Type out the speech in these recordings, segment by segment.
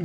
Oh,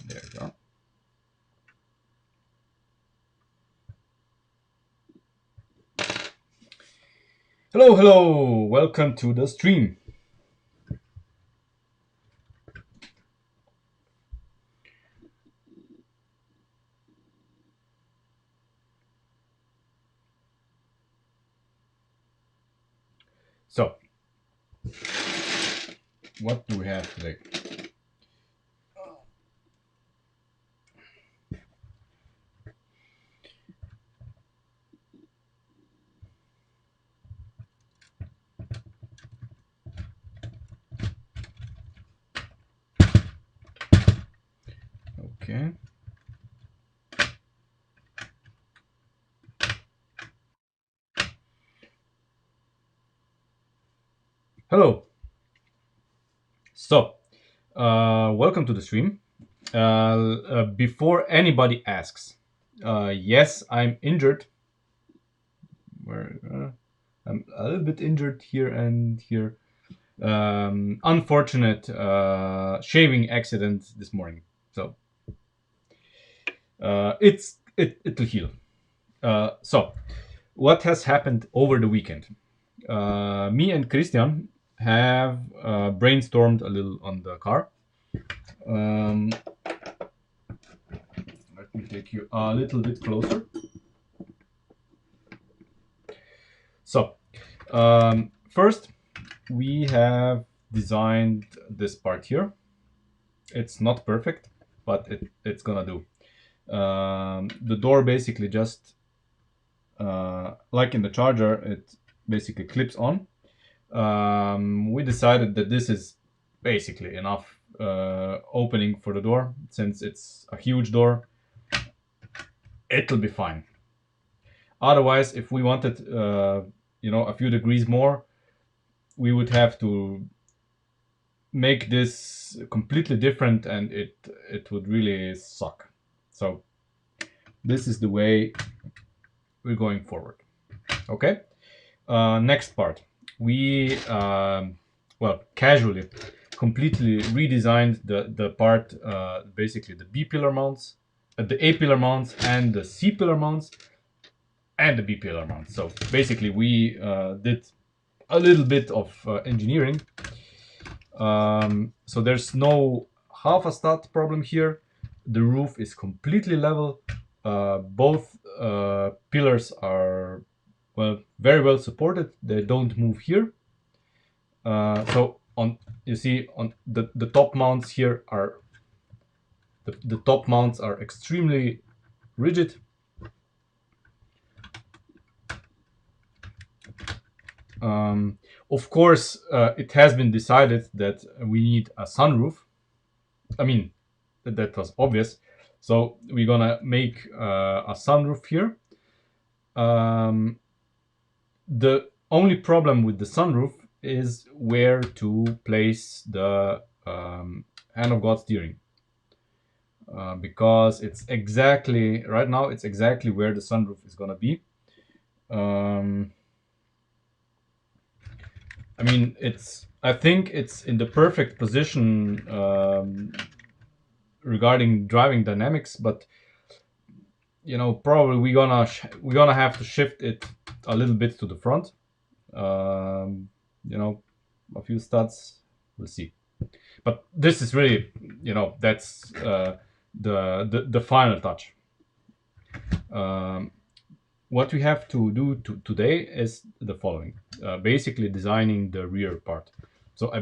there you go. Hello, hello. Welcome to the stream. So, what do we have today? Okay. Hello. So, welcome to the stream. Before anybody asks, yes, I'm injured. I'm a little bit injured here and here. Unfortunate shaving accident this morning. So it'll heal. So what has happened over the weekend? Me and Christian have brainstormed a little on the car. Um, let me take you a little bit closer. So, first, we have designed this part here. It's not perfect, but it's gonna do. The door basically just, like in the charger, it basically clips on. We decided that this is basically enough opening for the door, since it's a huge door. It'll be fine. Otherwise, if we wanted, a few degrees more, we would have to make this completely different, and it would really suck. So this is the way we're going forward. Okay. Next part, we casually completely redesigned the part, basically the B pillar mounts, the A pillar mounts, and the C pillar mounts, and the B pillar mounts. So basically, we did a little bit of engineering. So there's no half a stud problem here. The roof is completely level. Both pillars are very well supported. They don't move here. So on, you see on the top mounts here are the top mounts are extremely rigid. Of course, it has been decided that we need a sunroof. I mean, that was obvious. So we're gonna make a sunroof here. The only problem with the sunroof is where to place the hand of God steering, because it's exactly right now. It's exactly where the sunroof is gonna be. I mean, I think it's in the perfect position regarding driving dynamics, but probably we're gonna have to shift it a little bit to the front. Um, a few studs. We'll see. But this is really, that's the final touch. Um, what we have to do today is the following: basically designing the rear part. So I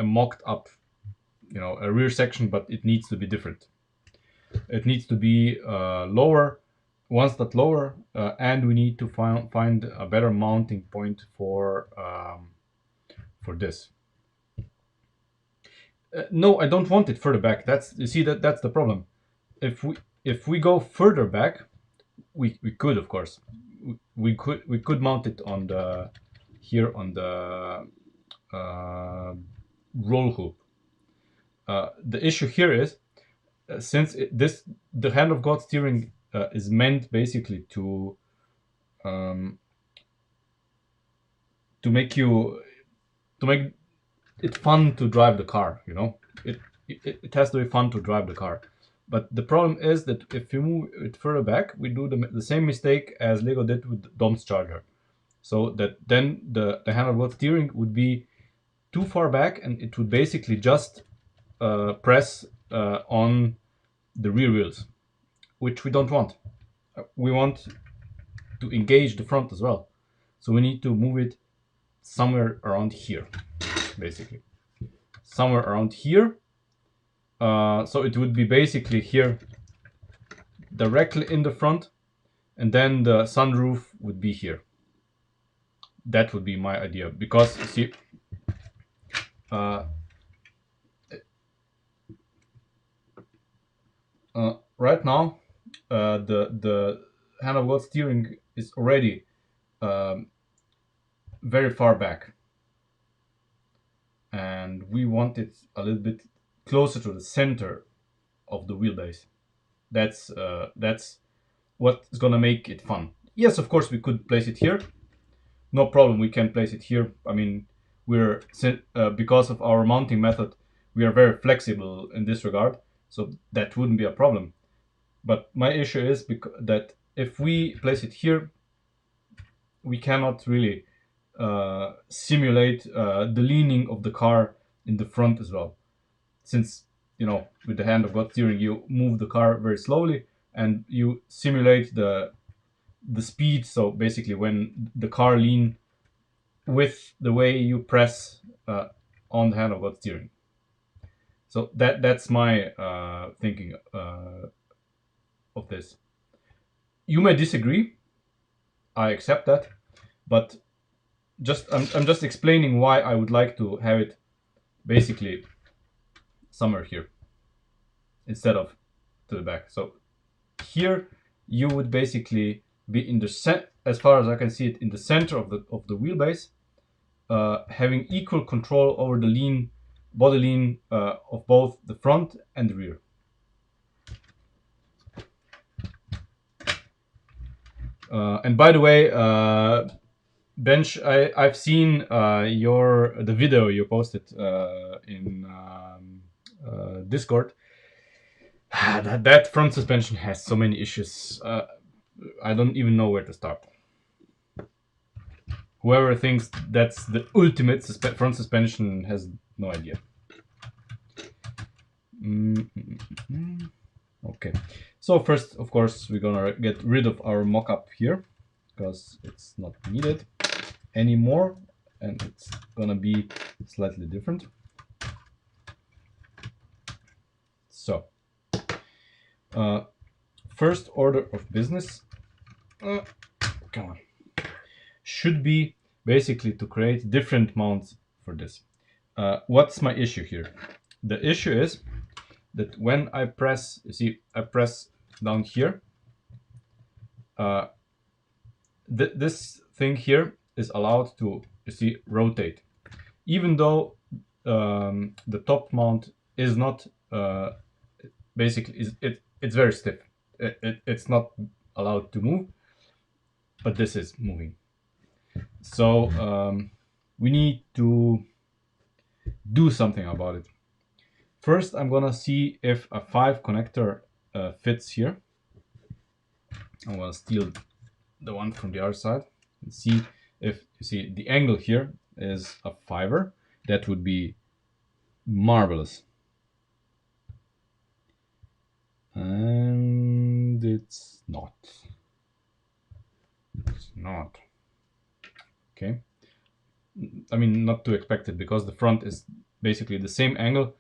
mocked up, a rear section, but it needs to be different. It needs to be lower, once that lower, and we need to find a better mounting point for this. No, I don't want it further back. That's, you see, that's the problem. If we go further back, we could, of course, we could mount it on the here on the roll hoop. The issue here is, since the hand of God steering is meant basically to make it fun to drive the car. You know, it has to be fun to drive the car. But the problem is that if you move it further back, we do the same mistake as Lego did with Dom's charger. So that then the hand of God steering would be too far back, and it would basically just press on the rear wheels, which we don't want. We want to engage the front as well. So we need to move it somewhere around here, basically. Somewhere around here. So it would be basically here, directly in the front, and then the sunroof would be here. That would be my idea, because you see, right now, the hand of God steering is already very far back, and we want it a little bit closer to the center of the wheelbase. That's what's gonna make it fun. Yes, of course, we could place it here. No problem, we can place it here. I mean, we're because of our mounting method, we are very flexible in this regard, so that wouldn't be a problem. But my issue is that if we place it here, we cannot really simulate the leaning of the car in the front as well, since, you know, with the hand of God steering, you move the car very slowly and you simulate the speed. So basically, when the car lean with the way you press on the hand of God steering. So that's my thinking of this. You may disagree. I accept that, but I'm just explaining why I would like to have it basically somewhere here instead of to the back. So here you would basically be in the as far as I can see it, in the center of the wheelbase, having equal control over the body lean of both the front and the rear. And by the way, Bench, I've seen the video you posted in Discord. That front suspension has so many issues. I don't even know where to start. Whoever thinks that's the ultimate front suspension has no idea. Okay, so first, of course, we're gonna get rid of our mock-up here, because it's not needed anymore, and it's gonna be slightly different. So, first order of business, come on, should be basically to create different mounts for this. What's my issue here? The issue is that when I press, you see, I press down here, this thing here is allowed to, you see, rotate, even though the top mount is not basically it's very stiff. It's not allowed to move, but this is moving. So we need to do something about it. First, I'm gonna see if a 5 connector fits here. I'm gonna steal the one from the other side and see if, you see, the angle here is a 5er. That would be marvelous. And it's not. It's not. Okay. I mean, not too expected, because the front is basically the same angle,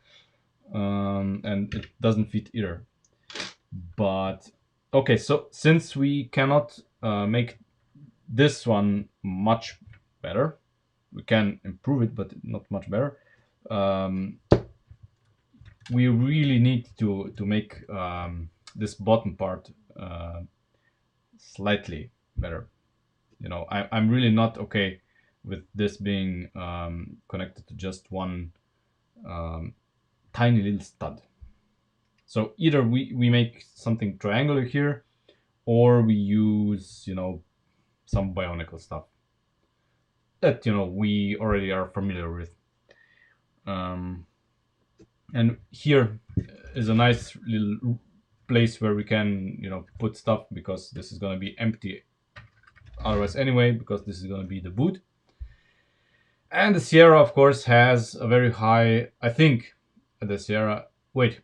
and it doesn't fit either. But Okay, so since we cannot make this one much better, we can improve it, but not much better. Um, we really need to make this bottom part slightly better. You know, I'm really not okay with this being connected to just one um, tiny little stud. So either we make something triangular here, or we use, you know, some bionicle stuff that, you know, we already are familiar with. Um, and here is a nice little place where we can, you know, put stuff, because this is going to be empty otherwise anyway, because this is going to be the boot. And the Sierra, of course, has a very high, I think the Sierra, wait,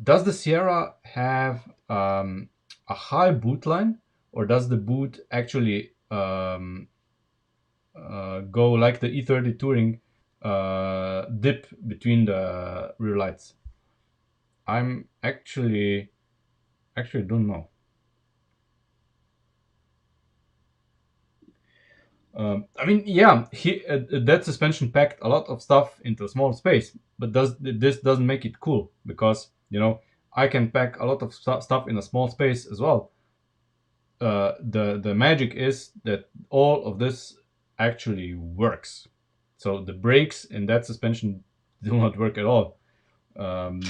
does the Sierra have a high boot line, or does the boot actually go like the E30 Touring, dip between the rear lights? I'm actually don't know. I mean, yeah, that suspension packed a lot of stuff into a small space, but this doesn't make it cool, because, you know, I can pack a lot of stuff in a small space as well. The magic is that all of this actually works. So the brakes in that suspension do not work at all. Um,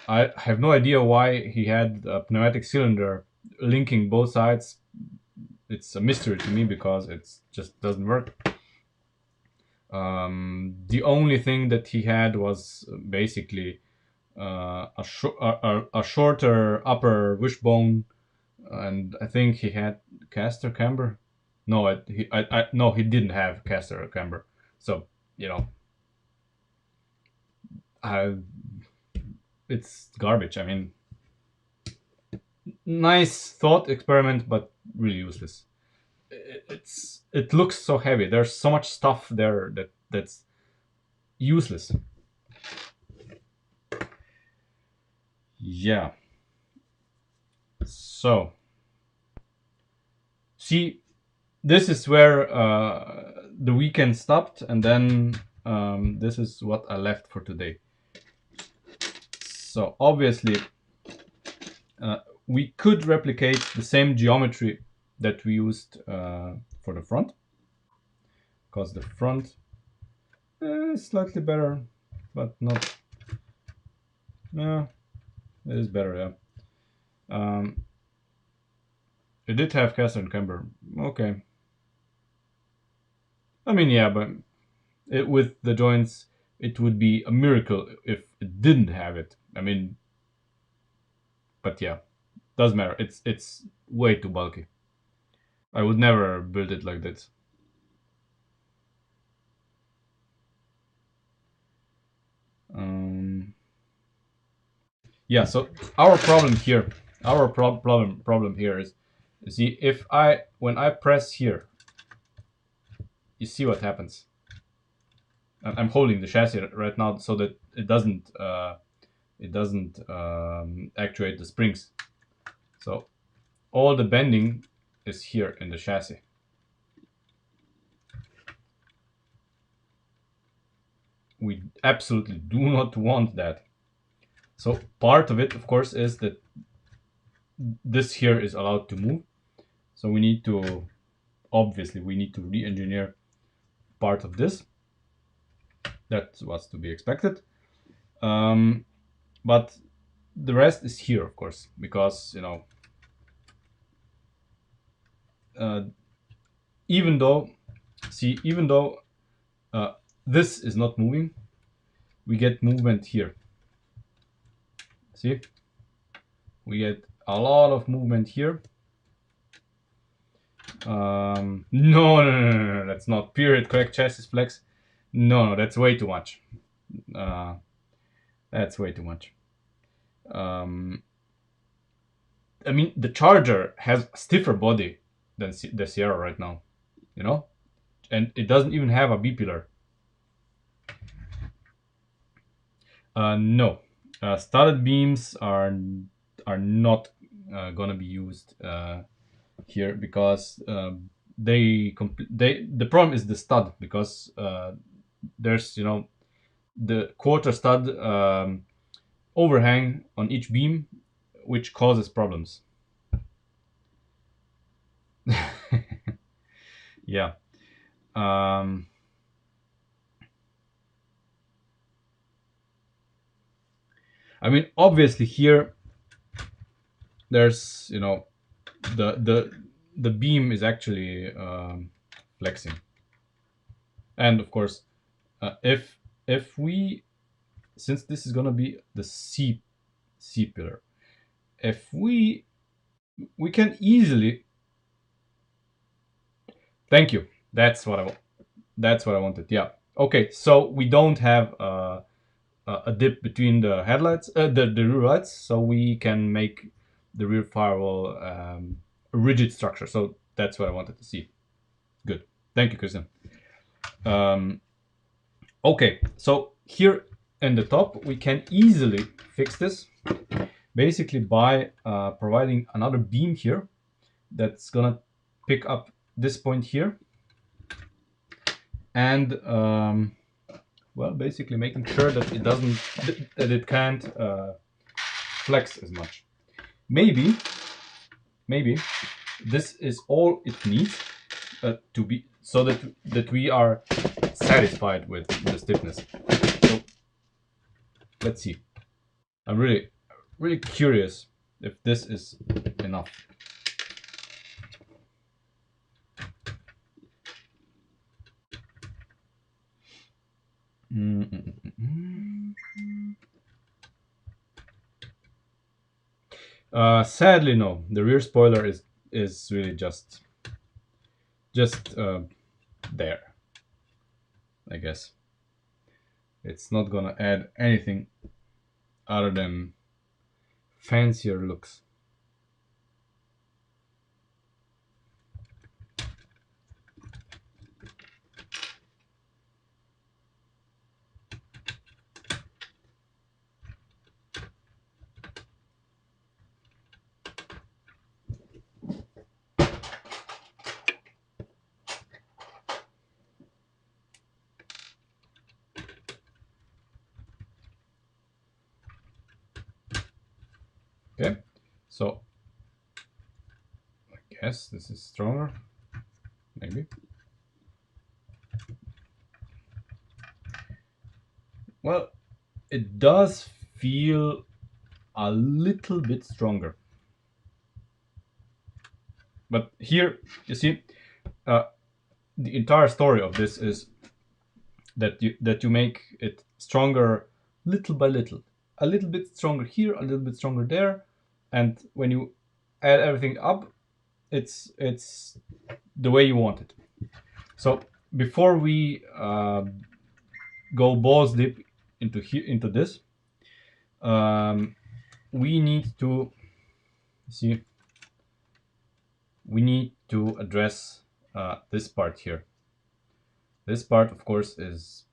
I have no idea why he had a pneumatic cylinder linking both sides. It's a mystery to me, because it just doesn't work. The only thing that he had was basically a shorter upper wishbone, and I think he had caster camber. No, no, he didn't have caster camber. So, you know, I, it's garbage. I mean, nice thought experiment, but really useless. It looks so heavy. There's so much stuff there that's useless. Yeah. So, see, this is where the weekend stopped, and then this is what I left for today. So obviously, uh, we could replicate the same geometry that we used for the front, because the front is slightly better, but not. Yeah, it is better. Yeah. It did have caster and camber. Okay. I mean, yeah, but with the joints, it would be a miracle if it didn't have it. I mean, but yeah, doesn't matter. It's way too bulky. I would never build it like this. Um, yeah. So our problem here, our problem here is, you see, if I when I press here, you see what happens. I'm holding the chassis right now so that it doesn't actuate the springs. So all the bending is here in the chassis. We absolutely do not want that. So part of it, of course, is that this here is allowed to move. So we need to, obviously, we need to re-engineer part of this. That was to be expected. But the rest is here, of course, because, you know, uh, even though, see, even though uh, this is not moving, we get movement here. See, we get a lot of movement here. No, that's not period correct chassis flex. No, that's way too much. Uh, that's way too much. Um, I mean, the Charger has a stiffer body than the Sierra right now, you know, and it doesn't even have a B pillar. No, studded beams are not gonna be used here, because the problem is the stud, because there's, you know, the quarter stud overhang on each beam, which causes problems. Yeah. I mean, obviously here there's, you know, the beam is actually flexing, and of course, if we, since this is gonna be the C pillar, if we can easily, thank you, that's what I wanted. Yeah. Okay, so we don't have a dip between the headlights, the rear lights, so we can make the rear firewall a rigid structure. So that's what I wanted to see. Good. Thank you, Christian. Okay, so here in the top, we can easily fix this, basically by providing another beam here that's gonna pick up this point here, and well, basically making sure that it doesn't, that it can't flex as much. Maybe this is all it needs to be, so that we are satisfied with the stiffness. So let's see. I'm really curious if this is enough. Sadly, no. The rear spoiler is really just there. I guess it's not gonna add anything other than fancier looks. Okay, so I guess this is stronger, maybe. Well, it does feel a little bit stronger. But here, you see, the entire story of this is that you make it stronger little by little, a little bit stronger here, a little bit stronger there, and when you add everything up, it's the way you want it. So before we go balls deep into this, we need to see. We need to address this part here. This part, of course, is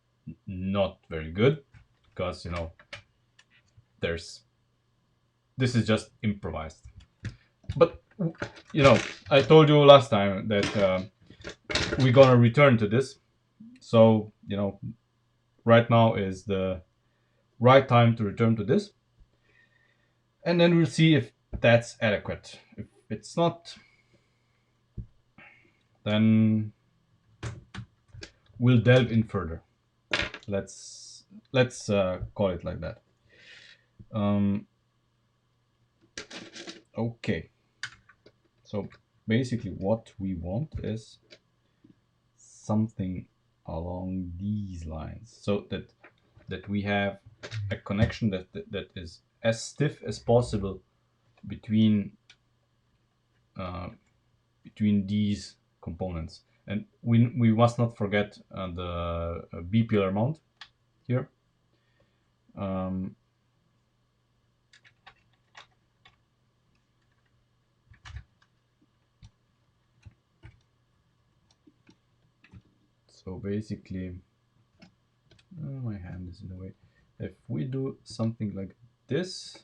not very good, because, you know, this is just improvised. But, you know, I told you last time that we're gonna return to this. So, you know, right now is the right time to return to this. And then we'll see if that's adequate. If it's not, then we'll delve in further. Let's call it like that. Okay. So basically what we want is something along these lines, so that we have a connection that is as stiff as possible between between these components. And we must not forget the B pillar mount here. So basically, my hand is in the way. If we do something like this,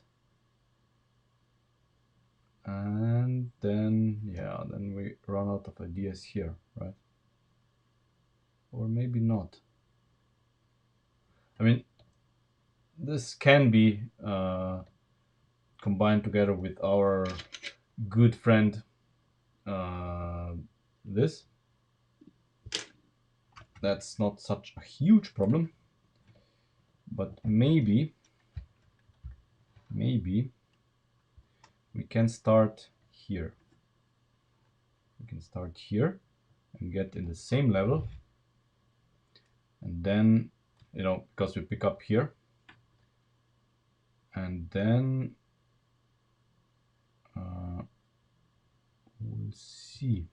And then, yeah, then we run out of ideas here, right? Or maybe not. I mean, this can be combined together with our good friend this. That's not such a huge problem, but maybe we can start here. We can start here and get in the same level, and then, you know, because we pick up here, and then we'll see.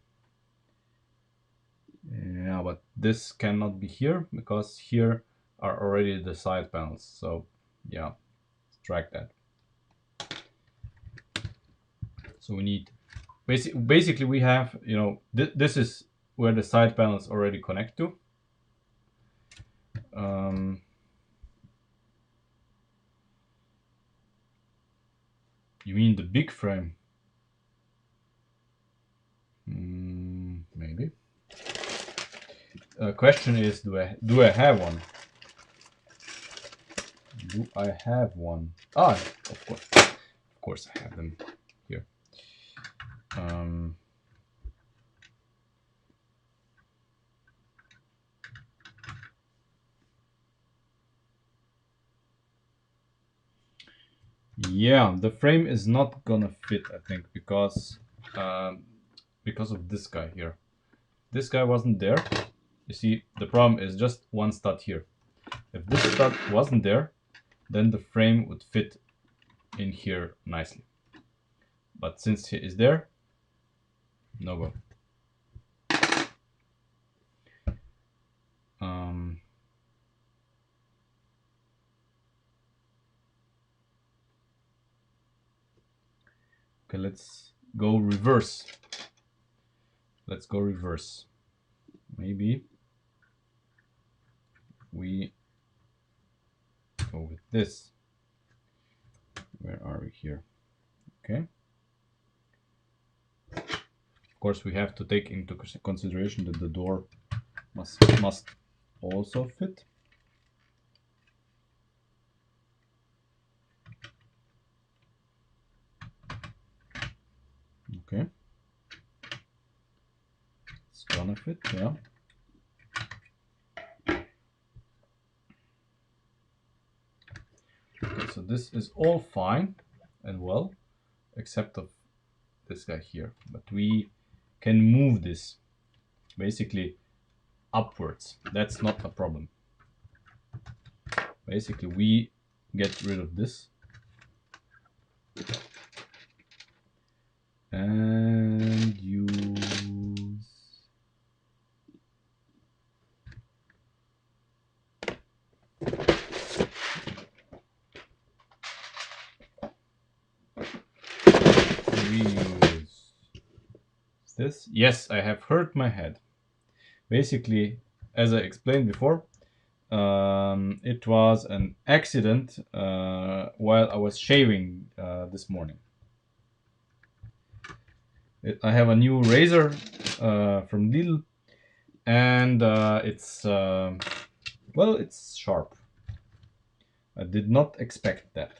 Yeah, but this cannot be here because here are already the side panels. So yeah, let's drag that. So we need basically we have, you know, this is where the side panels already connect to. You mean the big frame? Maybe. Question is, do I have one? Do I have one? Ah, of course I have them here. Yeah, the frame is not gonna fit, I think, because of this guy here. This guy wasn't there. You see, the problem is just one stud here. If this stud wasn't there, then the frame would fit in here nicely. But since he is there, no go. Okay, let's go reverse. Let's go reverse. Maybe we go with this. Where are we here? Okay. Of course, we have to take into consideration that the door must also fit. Okay. It's gonna fit, yeah. Okay, so this is all fine and well, except of this guy here. But we can move this basically upwards. That's not a problem. Basically, we get rid of this. And use reuse this. Yes, I have hurt my head. Basically, as I explained before, it was an accident while I was shaving this morning. I have a new razor from Lidl, and it's well, it's sharp. I did not expect that.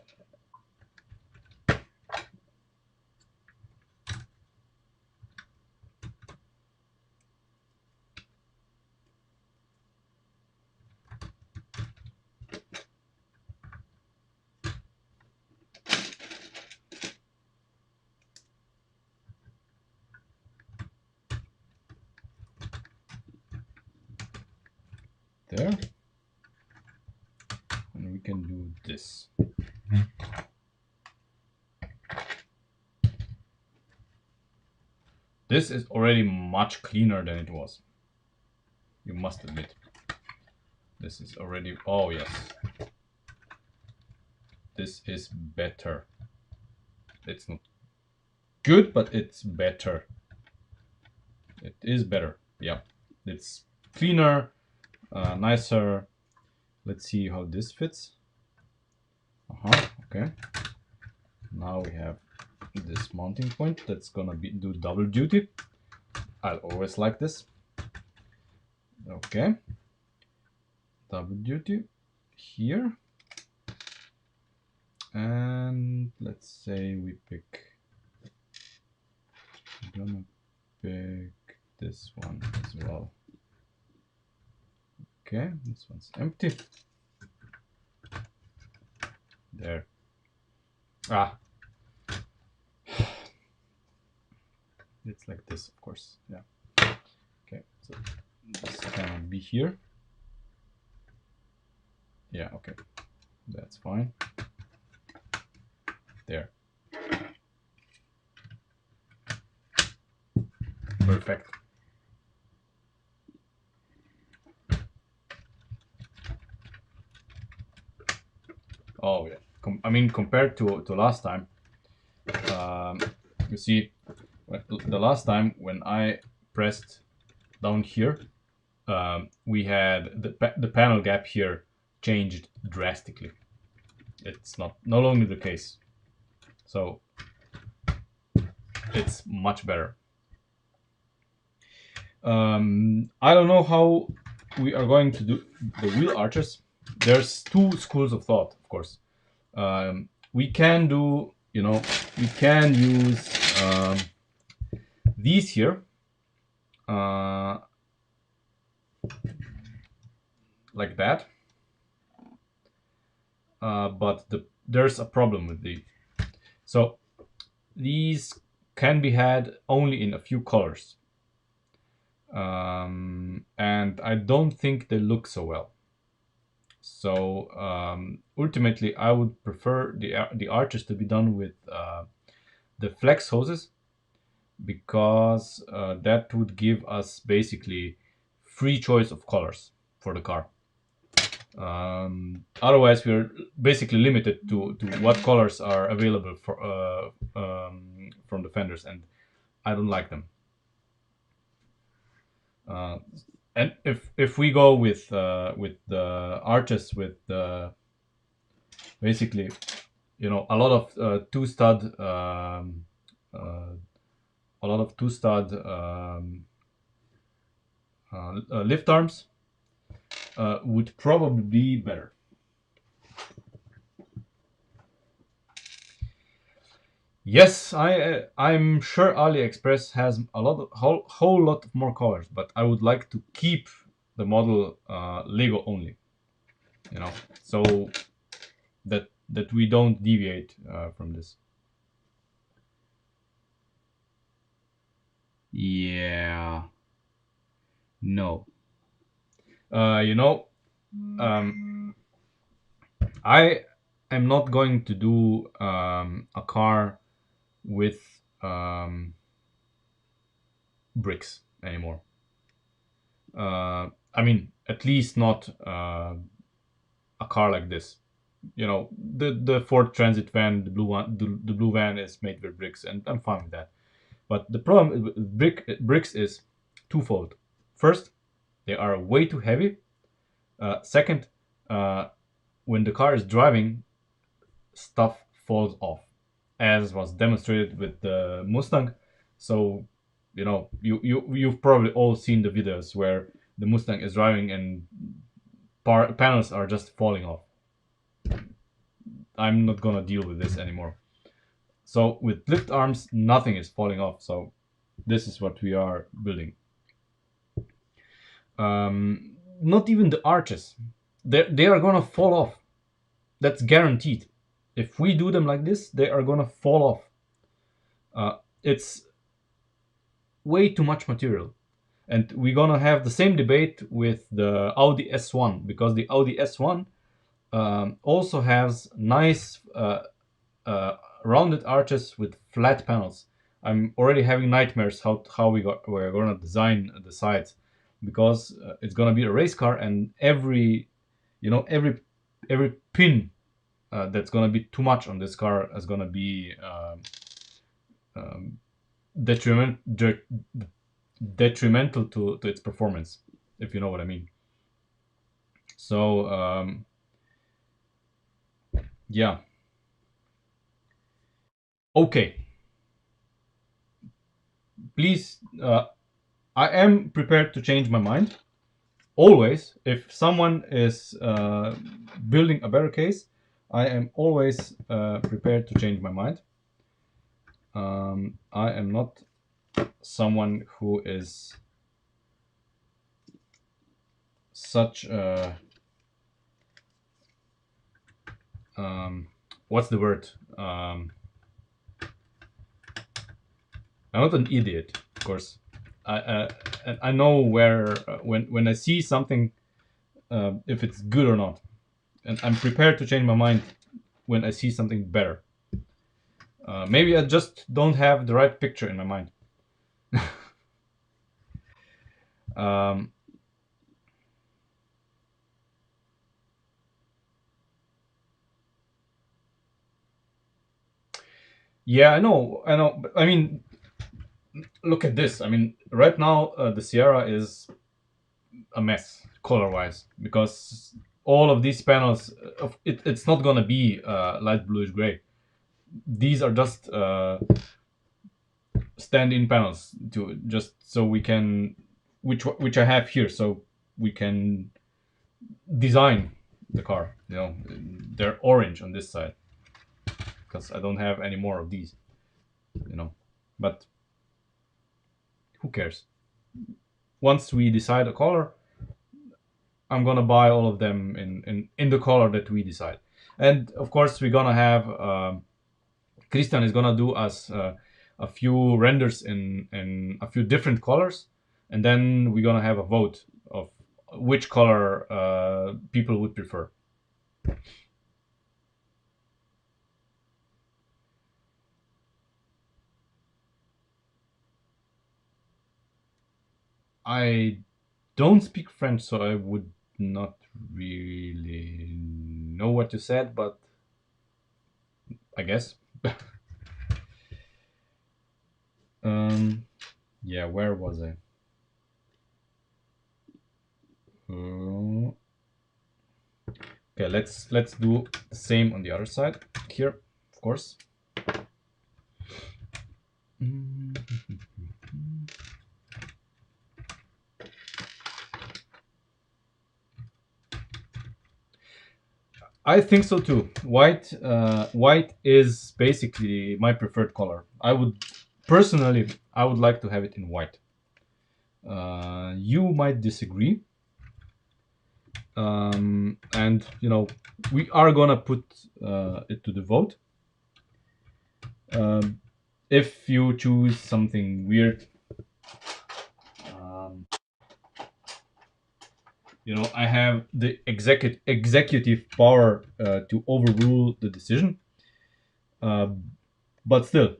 There. And we can do this. This is already much cleaner than it was. You must admit. This is already, oh yes. This is better. It's not good, but it's better. It is better, yeah. It's cleaner, nicer. Let's see how this fits. Okay. Now we have this mounting point that's gonna do double duty. I'll always like this. Okay, double duty here, and let's say we pick. I'm gonna pick this one as well. Okay, this one's empty. There. Ah. It's like this, of course. Yeah. Okay, so this cannot be here. Yeah, okay. That's fine. There. Perfect. Oh yeah. I mean, compared to last time, you see, the last time when I pressed down here, we had the panel gap here changed drastically. It's no longer the case, so it's much better. I don't know how we are going to do the wheel arches. There's two schools of thought, of course. We can do, we can use these here, like that. But there's a problem with these. So these can be had only in a few colors. And I don't think they look so well. So ultimately, I would prefer the arches to be done with the flex hoses, because that would give us basically free choice of colors for the car. Otherwise, we're basically limited to what colors are available from the fenders, and I don't like them. And if we go with the arches with the basically, a lot of two stud lift arms would probably be better. Yes, I'm sure AliExpress has a whole lot more colors, but I would like to keep the model Lego only, so that we don't deviate from this. Yeah. No. I am not going to do a car with bricks anymore. I mean, at least not a car like this. The Ford Transit van, the blue one, the blue van is made with bricks, and I'm fine with that. But the problem with bricks is twofold. First, they are way too heavy. Second, when the car is driving, stuff falls off, as was demonstrated with the Mustang. So, you've probably all seen the videos where the Mustang is driving and panels are just falling off. I'm not gonna deal with this anymore. So with lift arms, nothing is falling off. So this is what we are building. Not even the arches. They are gonna fall off. That's guaranteed. If we do them like this, they are gonna fall off. It's way too much material. And we're gonna have the same debate with the Audi S1, because the Audi S1 also has nice rounded arches with flat panels. I'm already having nightmares how we're gonna design the sides, because it's gonna be a race car, and every pin that's gonna be too much on this car is gonna be detrimental to its performance, if you know what I mean. So yeah. Okay. please, I am prepared to change my mind always. If someone is building a better case, I am always prepared to change my mind. I am not someone who is such a what's the word? I'm not an idiot, of course. And I know where when I see something, if it's good or not, and I'm prepared to change my mind when I see something better. Maybe I just don't have the right picture in my mind. Um, yeah, I know, I know. But, I mean, look at this. I mean, right now the Sierra is a mess color-wise because all of these panels, it's not gonna be light bluish gray. These are just stand-in panels to just so we can, which I have here, so we can design the car. You know, they're orange on this side because I don't have any more of these. You know, but who cares? Once we decide a color, I'm gonna buy all of them in the color that we decide. And of course, we're gonna have Christian is gonna do us a few renders in a few different colors, and then we're gonna have a vote of which color people would prefer. I don't speak French, so I would not really know what you said, but I guess. um, yeah, where was I? Uh, okay, let's do the same on the other side here, of course. Mm. I think so too. White is basically my preferred color. I would personally, I would like to have it in white. You might disagree, and you know, we are gonna put it to the vote. Um, if you choose something weird, um, you know, I have the executive power to overrule the decision. Uh, but still,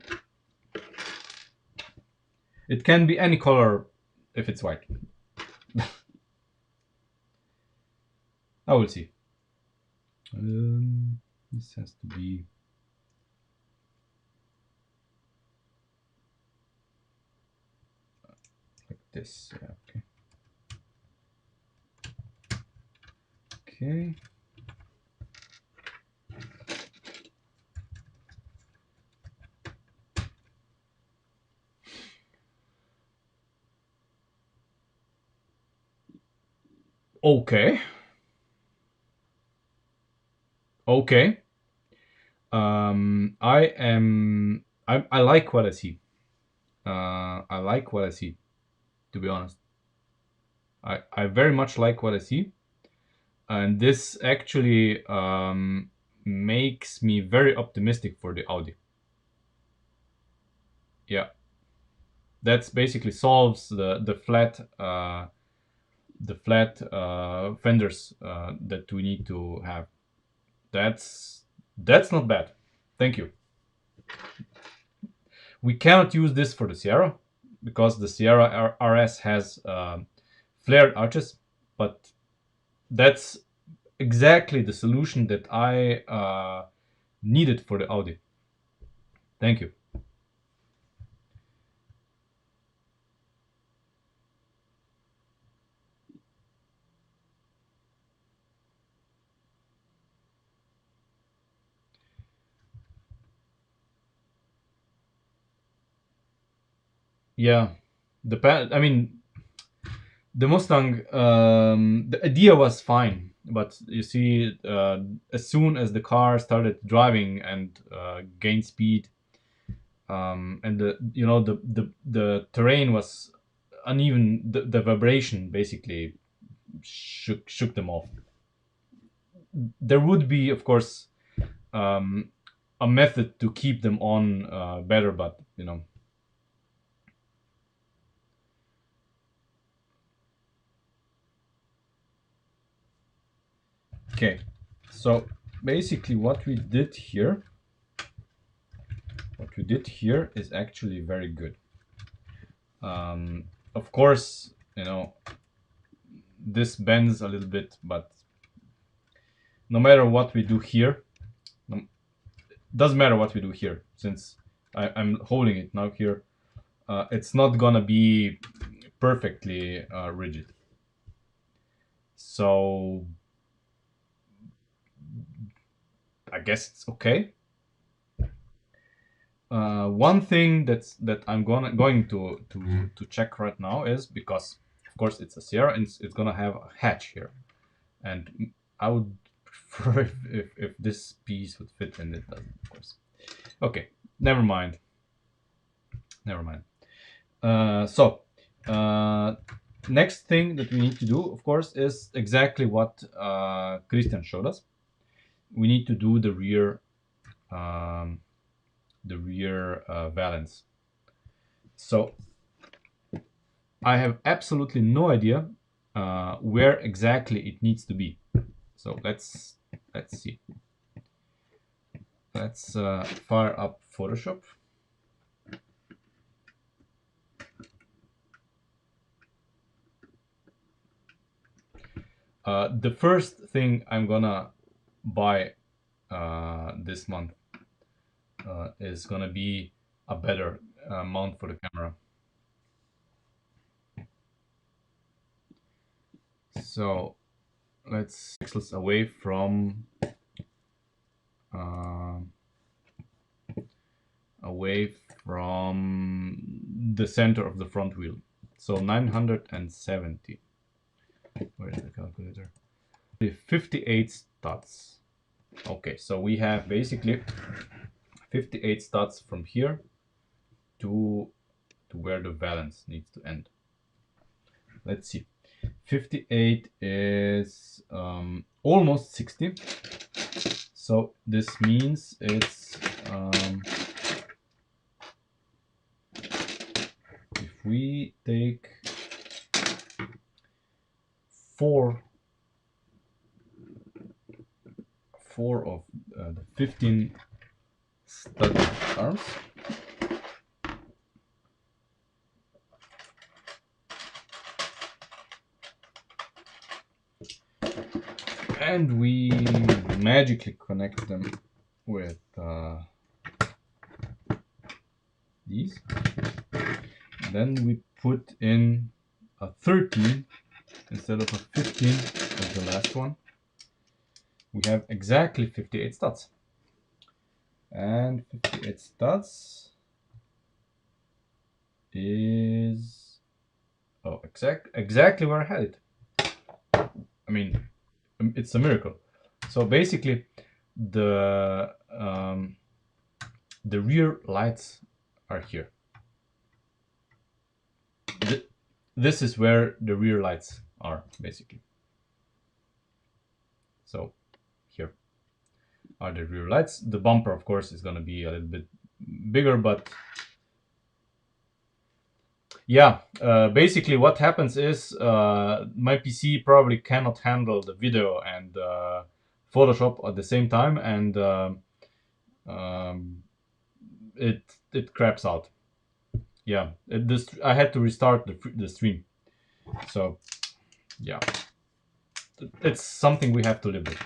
it can be any color if it's white. I will see. This has to be like this. Yeah, okay. Okay. Okay. Okay. I am. I like what I see. I like what I see. To be honest, I very much like what I see, and this actually makes me very optimistic for the Audi. Yeah, that's basically solves the flat fenders that we need to have. That's that's not bad. Thank you. We cannot use this for the Sierra because the Sierra RS has flared arches, but that's exactly the solution that I needed for the Audi. Thank you. Yeah, I mean, the Mustang, the idea was fine, but you see, as soon as the car started driving and gained speed, and the terrain was uneven, the vibration basically shook them off. There would be, of course, um, a method to keep them on better, but Okay, so basically what we did here is actually very good. Of course, this bends a little bit, but no matter what we do here, doesn't matter what we do here, since I'm holding it now here, it's not gonna be perfectly rigid. So I guess it's okay. One thing that I'm going to check right now is, because of course it's a Sierra and it's gonna have a hatch here, and I would prefer if this piece would fit, and it doesn't, of course. Okay, never mind. Never mind. So next thing that we need to do, of course, is exactly what Christian showed us. We need to do um, the rear valance. So I have absolutely no idea where exactly it needs to be. So let's see. Let's fire up Photoshop. The first thing I'm gonna buy this month is gonna be a better mount for the camera. So let's pixels away from uh, the center of the front wheel. So 970. Where's the calculator? 58 studs. Okay, so we have basically 58 studs from here to where the valance needs to end. Let's see. 58 is almost 60. So this means it's if we take 4 of the 15 stud arms, and we magically connect them with these. Then we put in a 13 instead of a 15 as the last one. We have exactly 58 studs. And 58 studs is exactly where I had it. I mean, it's a miracle. So basically, the rear lights are here. This is where the rear lights are, basically. So here are the rear lights. The bumper, of course, is going to be a little bit bigger, but yeah, basically what happens is my PC probably cannot handle the video and Photoshop at the same time, and it craps out. Yeah, I had to restart the stream. So yeah, it's something we have to live with.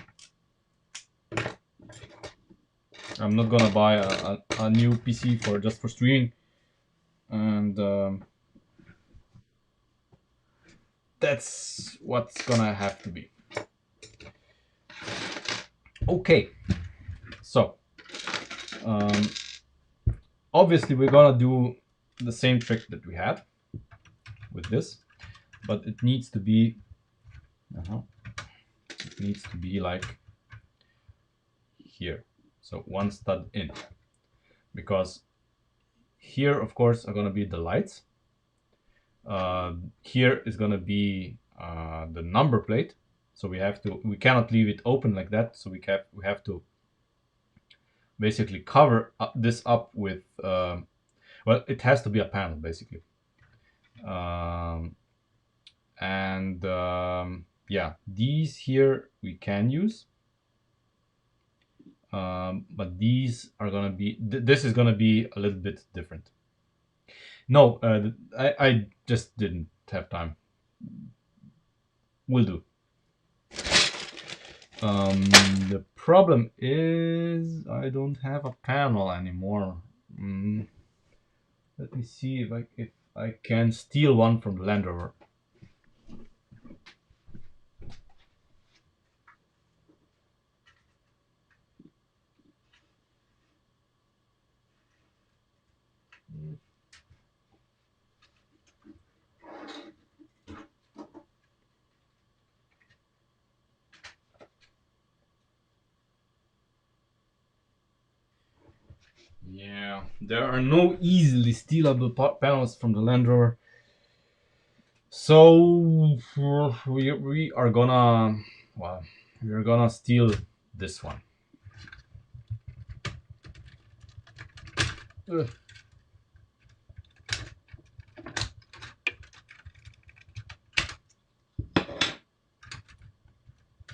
I'm not gonna buy a new PC just for streaming, and that's what's gonna have to be. Okay, so obviously we're gonna do the same trick that we had with this, but it needs to be it needs to be like here. So one stud in, because here of course are going to be the lights. Here is going to be the number plate, so we cannot leave it open like that, so we have to basically cover this up with well, it has to be a panel basically. Yeah, these here we can use, but these are gonna be this is gonna be a little bit different. No, I just didn't have time. Will do. The problem is I don't have a panel anymore. Let me see if I can steal one from the Land Rover. Yeah, there are no easily stealable panels from the Land Rover. So we are gonna, well, we are gonna steal this one. Ugh.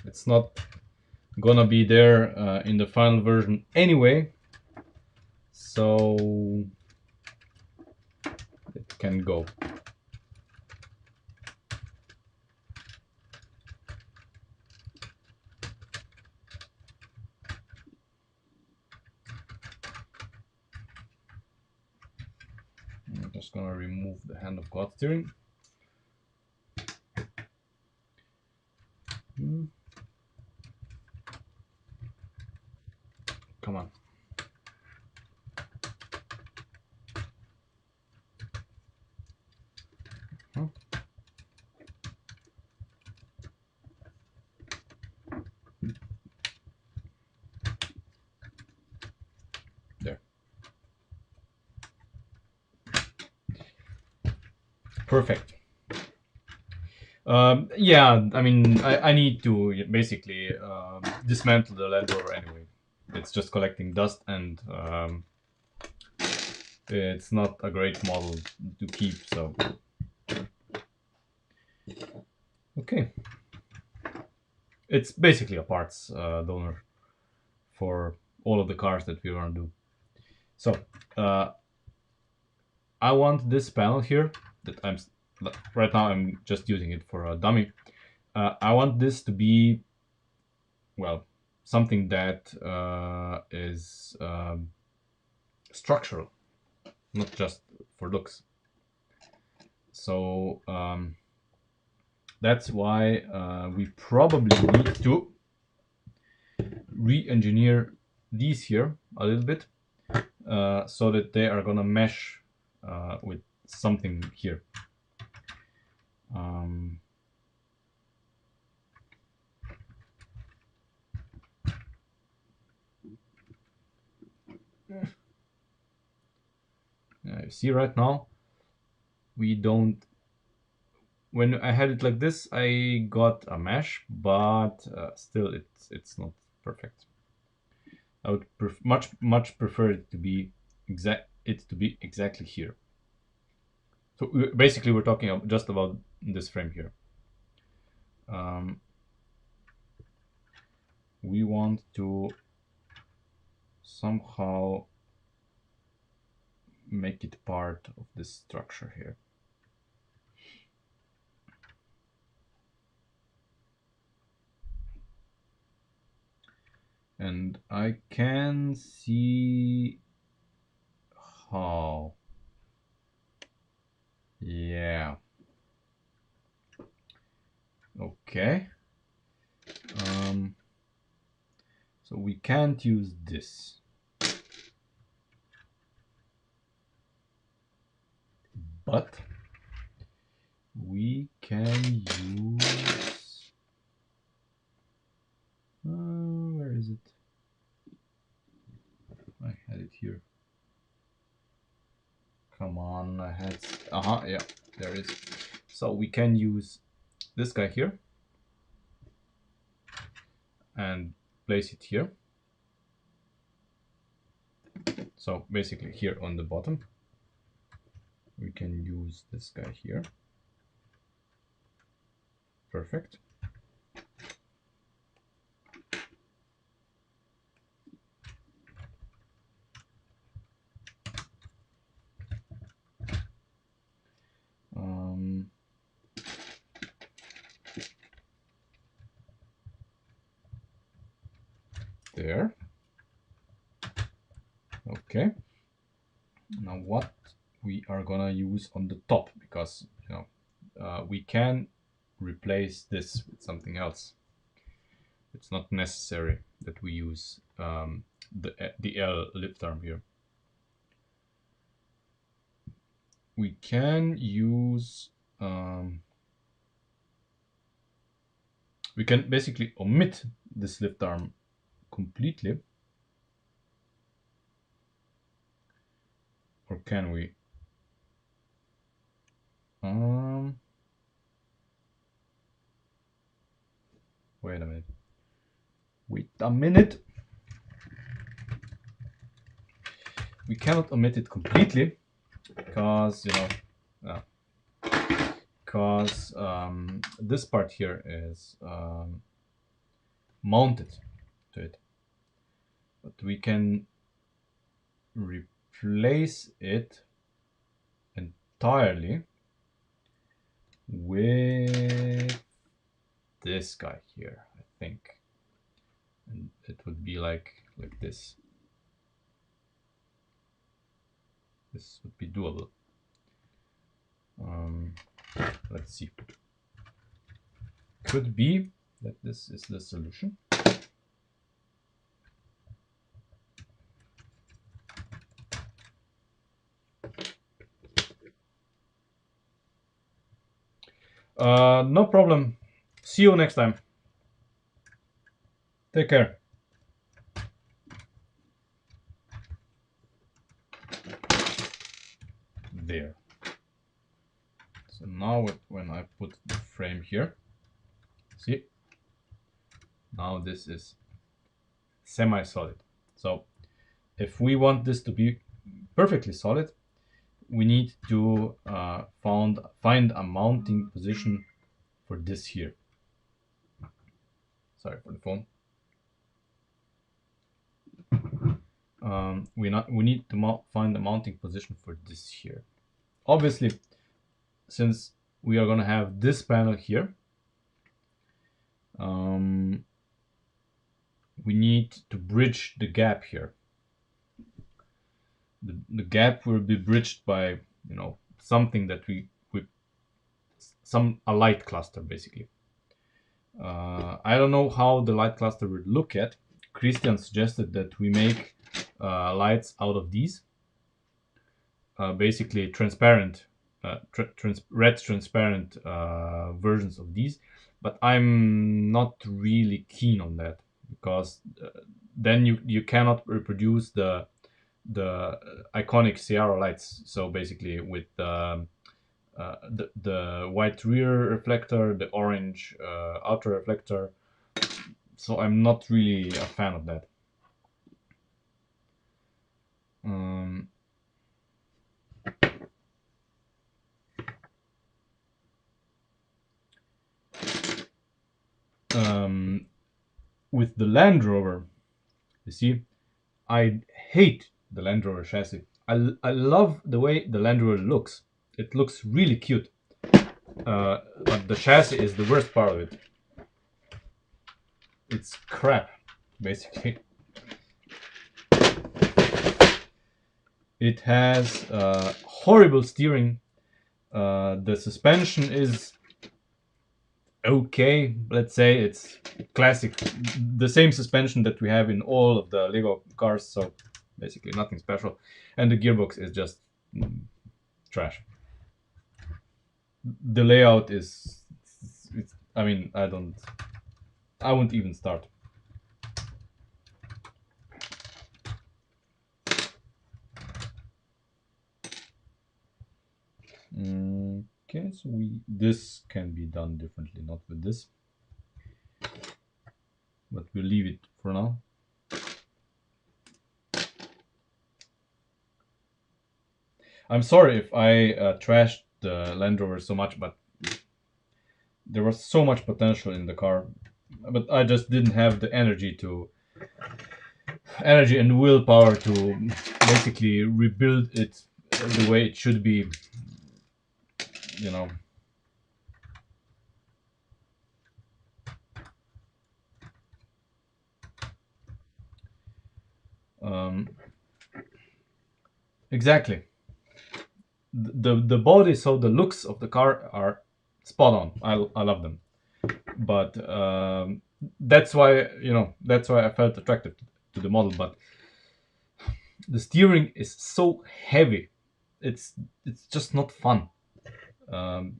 It's not gonna be there in the final version anyway, so it can go. I'm just gonna remove the hand of God steering. Come on. Huh? There. Perfect. Yeah, I mean, I need to basically dismantle the Land Rover anyway. It's just collecting dust, and it's not a great model to keep, so. Okay. It's basically a parts donor for all of the cars that we want to do. So, I want this panel here that right now I'm just using it for a dummy. I want this to be, well, something that is structural, not just for looks. So that's why we probably need to re-engineer these here a little bit so that they are gonna mesh with something here. You see right now, we don't. When I had it like this, I got a mesh, but still, it's not perfect. I would much prefer it to be exactly here. So basically, we're talking just about this frame here. We want to somehow make it part of this structure here. And I can see how. Yeah. Okay. So we can't use this. but we can use where is it? I had it here. Come on, I had yeah, there it is. So we can use this guy here and place it here. So basically here on the bottom we can use this guy here. Perfect. There. Okay. Now what we are gonna use on the top, because you know we can replace this with something else. It's not necessary that we use the L lift arm here. We can use we can basically omit this lift arm completely, or can we? Wait a minute. Wait a minute. We cannot omit it completely because you know, because this part here is mounted to it, but we can replace it entirely with this guy here, I think, and it would be like this. This would be doable. Let's see. Could be that this is the solution. No problem. See you next time. Take care. There. So now when I put the frame here, see, now this is semi-solid. So if we want this to be perfectly solid, we need to find a mounting position for this here. Sorry for the phone. We need to find a mounting position for this here. Obviously, since we are going to have this panel here, we need to bridge the gap here. The gap will be bridged by, you know, something that a light cluster basically. I don't know how the light cluster would look at. Christian suggested that we make lights out of these, basically transparent, red transparent versions of these, but I'm not really keen on that, because then you cannot reproduce the iconic Sierra lights. So basically with the white rear reflector, the orange outer reflector. So I'm not really a fan of that. With the Land Rover, you see, I hate the Land Rover chassis. I love the way the Land Rover looks. It looks really cute. But the chassis is the worst part of it. It's crap, basically. It has horrible steering. The suspension is okay. Let's say it's classic, the same suspension that we have in all of the Lego cars. So basically nothing special. And the gearbox is just trash. the layout is, I mean, I won't even start. Okay, so this can be done differently, not with this, but we'll leave it for now. I'm sorry if I trashed the Land Rover so much, but there was so much potential in the car, but I just didn't have the energy and willpower to basically rebuild it the way it should be, you know. Um, exactly. The body, so the looks of the car are spot on. I love them, but that's why, that's why I felt attracted to the model. But the steering is so heavy, it's it's just not fun. Um,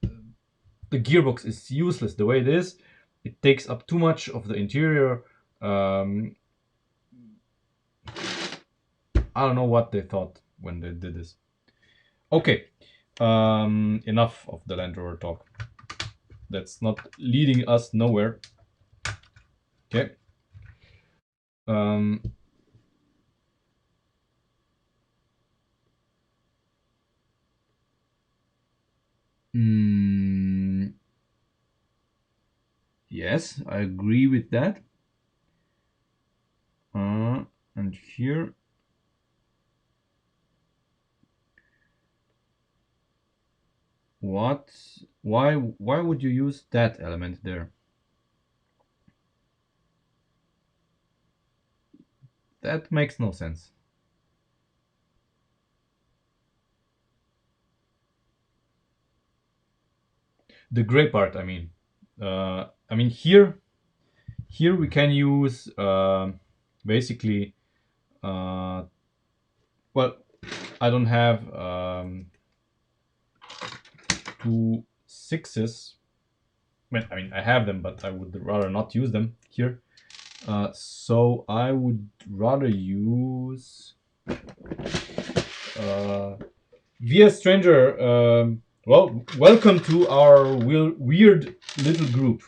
the gearbox is useless the way it is. It takes up too much of the interior. Um, I don't know what they thought when they did this. Okay, enough of the Land Rover talk. That's not leading us nowhere. Okay. Um, mm, yes, I agree with that. And here, what? Why would you use that element there? That makes no sense. The gray part, I mean. Here we can use basically. Well, I don't have two sixes. Well, I mean, I have them, but I would rather not use them here. So I would rather use via stranger. Well, welcome to our weird little group.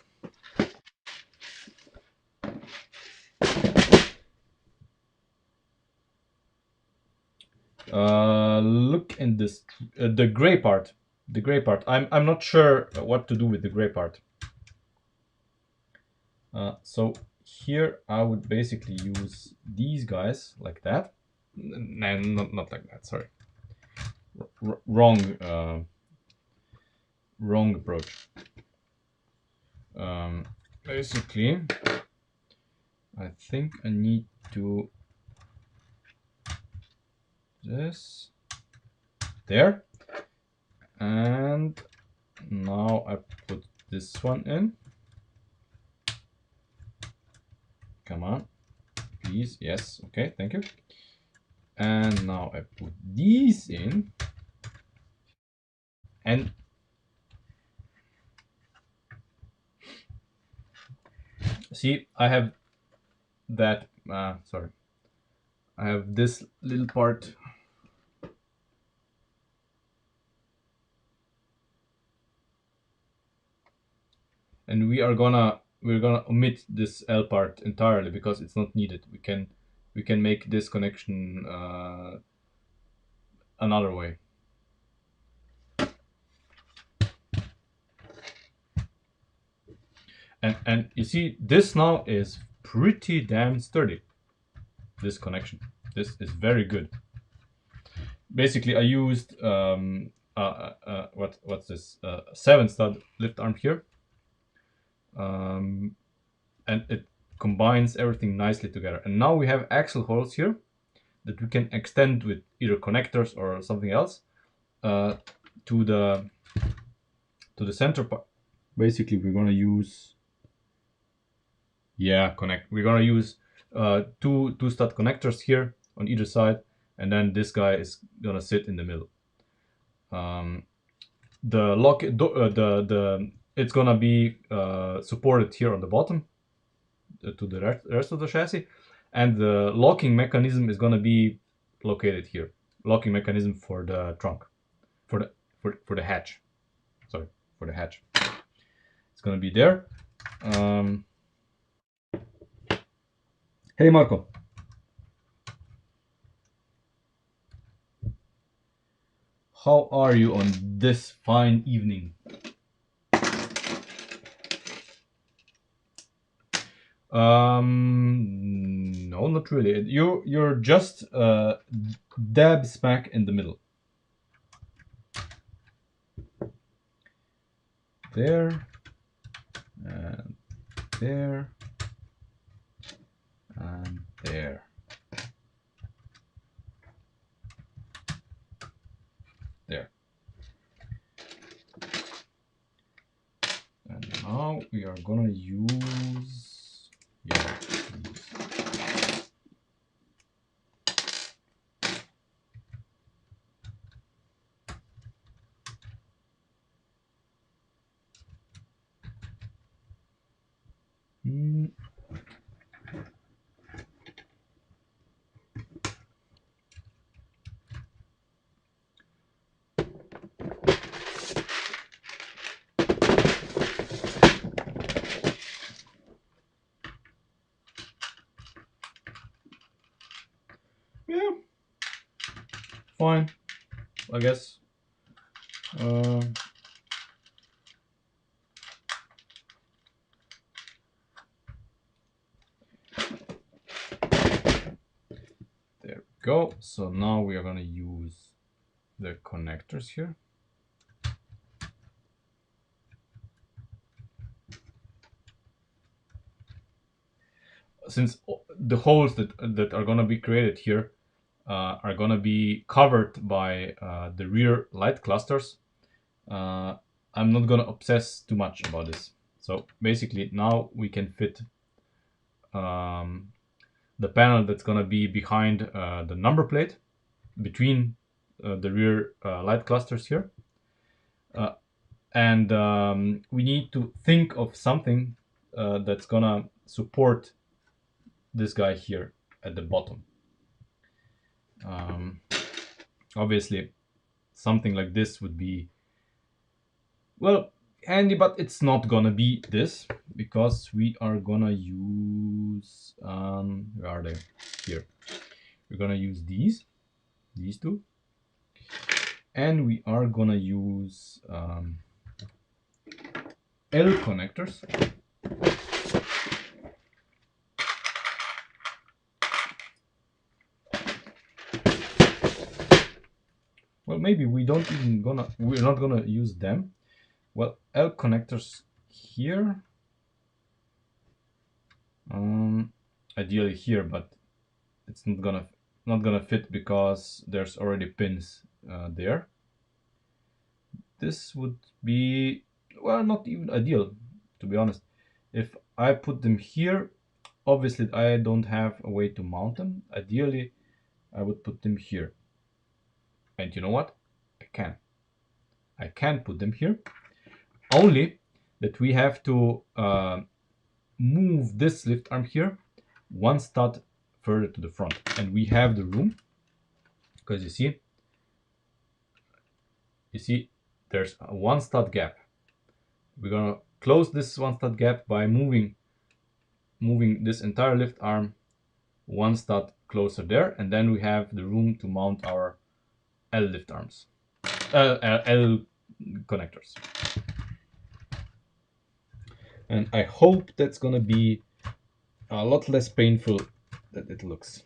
Look in this, the gray part. The gray part. I'm not sure what to do with the gray part. So here I would basically use these guys like that. No, not like that. Sorry, wrong approach. Basically, I think I need to this there, and now I put this one in. Come on, please. Yes, okay, thank you. And now I put these in, and see, I have that. Sorry, I have this little part. And we're gonna omit this L part entirely because it's not needed. We can make this connection another way. And you see, this now is pretty damn sturdy. This connection, this is very good. Basically, I used what's this 7-stud lift arm here, and it combines everything nicely together. And now we have axle holes here that we can extend with either connectors or something else to the center part. Basically, we're gonna use we're gonna use two stud connectors here on either side, and then this guy is gonna sit in the middle. the lock the it's gonna be supported here on the bottom to the rest of the chassis, and the locking mechanism is gonna be located here. Locking mechanism for the trunk, for the for the hatch. Sorry, for the hatch. It's gonna be there. Hey Marco, how are you on this fine evening? No, not really. You're just dab smack in the middle. There, and there, and there. There. And now we are gonna use, yeah, these. Yeah, fine, I guess. Uh, there we go. So now we are gonna use the connectors here. Since the holes that are gonna be created here are gonna be covered by the rear light clusters, I'm not gonna obsess too much about this. So basically now we can fit the panel that's gonna be behind the number plate between the rear light clusters here. And we need to think of something that's gonna support this guy here at the bottom. Obviously, something like this would be, well, handy, but it's not gonna be this because we are gonna use, where are they? Here. We're gonna use these two, and we are gonna use L connectors. Well, maybe we're not gonna use them. Well, L connectors here. Ideally here, but it's not gonna fit because there's already pins there. This would be, well, not even ideal, to be honest. If I put them here, obviously I don't have a way to mount them. Ideally, I would put them here. And you know what? I can put them here. Only that we have to move this lift arm here one stud further to the front. And we have the room, because you see, there's a one stud gap. We're gonna close this one stud gap by moving this entire lift arm one stud closer there, and then we have the room to mount our L lift arms, L connectors. And I hope that's gonna be a lot less painful than it looks.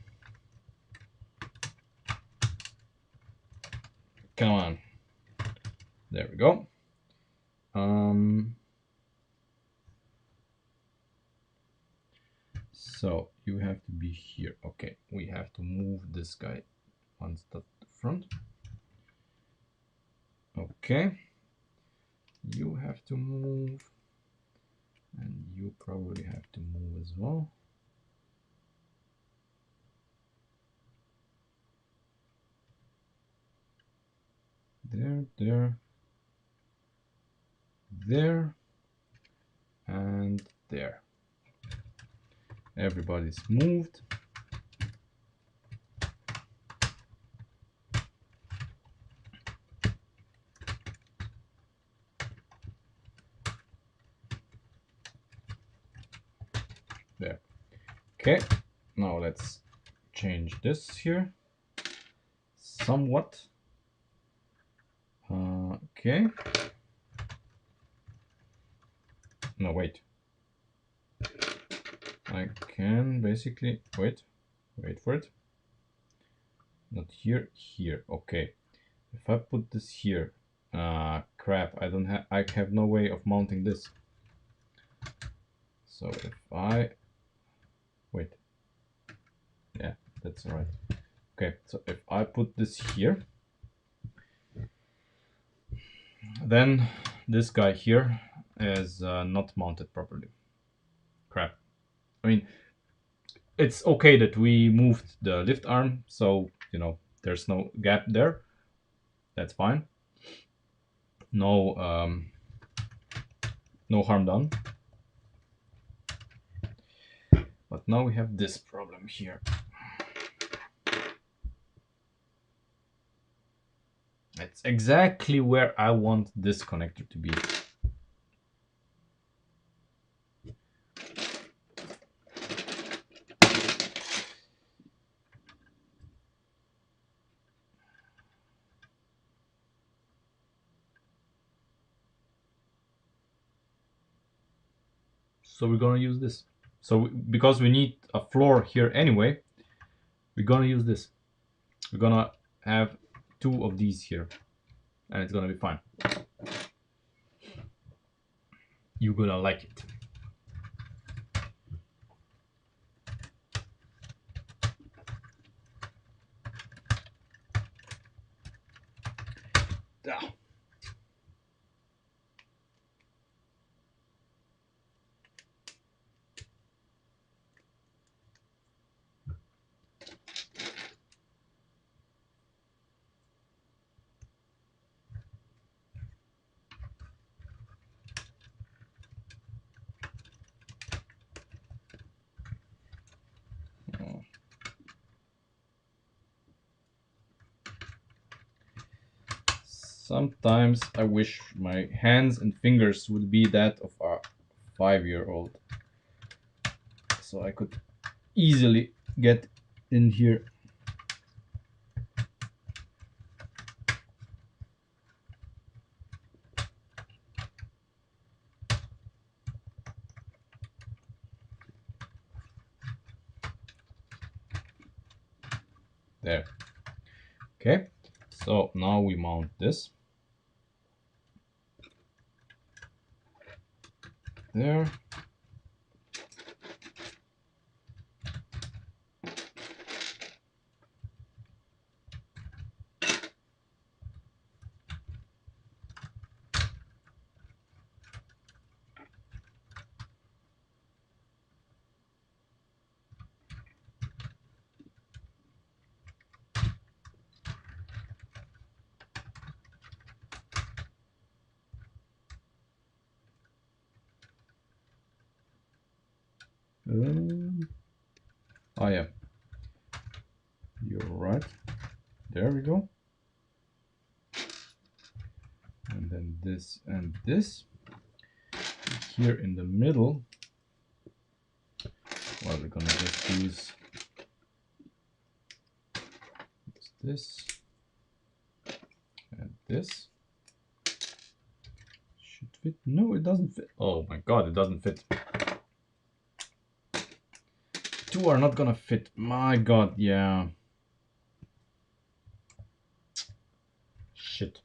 Come on. There we go. So you have to be here. Okay, we have to move this guy one step to front. Okay, you have to move, and you probably have to move as well. There. there and there. Everybody's moved. There. Okay, now let's change this here somewhat. Okay. No, wait. I can basically wait for it. Not here, here. Okay. If I put this here, crap, I have no way of mounting this. So if I wait, yeah, that's all right. Okay, so if I put this here, then this guy here is not mounted properly. Crap. I mean, it's okay that we moved the lift arm, so you know there's no gap there. That's fine. No, no harm done. But now we have this problem here. It's exactly where I want this connector to be. So we're gonna use this. So because we need a floor here anyway, we're gonna use this. We're gonna have two of these here, and it's gonna be fine. You're gonna like it. Ah. Sometimes I wish my hands and fingers would be that of a 5-year-old, so I could easily get in here. There. Okay, so now we mount this. There. Oh yeah, you're right. There we go. And then this and this. Here in the middle, well, we're gonna just use this and this. Should fit. No, it doesn't fit. Oh my god, it doesn't fit. Two are not gonna fit. My god, yeah. Shit.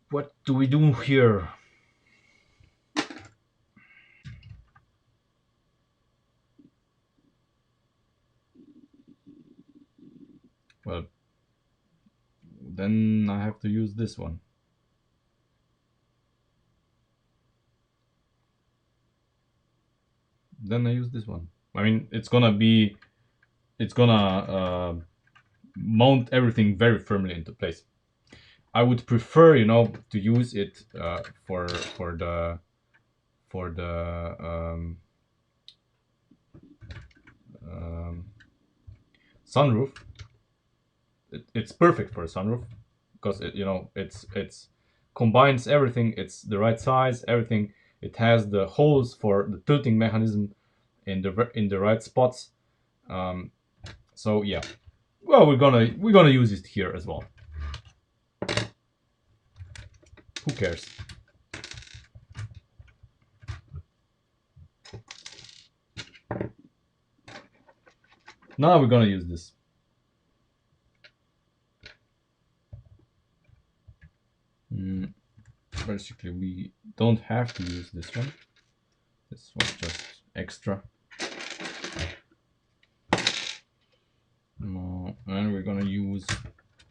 What do we do here? Well, then I have to use this one. Then I use this one. I mean, it's gonna mount everything very firmly into place. I would prefer, you know, to use it for the um, sunroof. It's perfect for a sunroof because it, you know, it's combines everything. It's the right size, everything. It has the holes for the tilting mechanism in the right spots. Um, so yeah, well, we're gonna use it here as well. Who cares? Now we're gonna use this. Basically, we don't have to use this one. This was just extra. And we're gonna use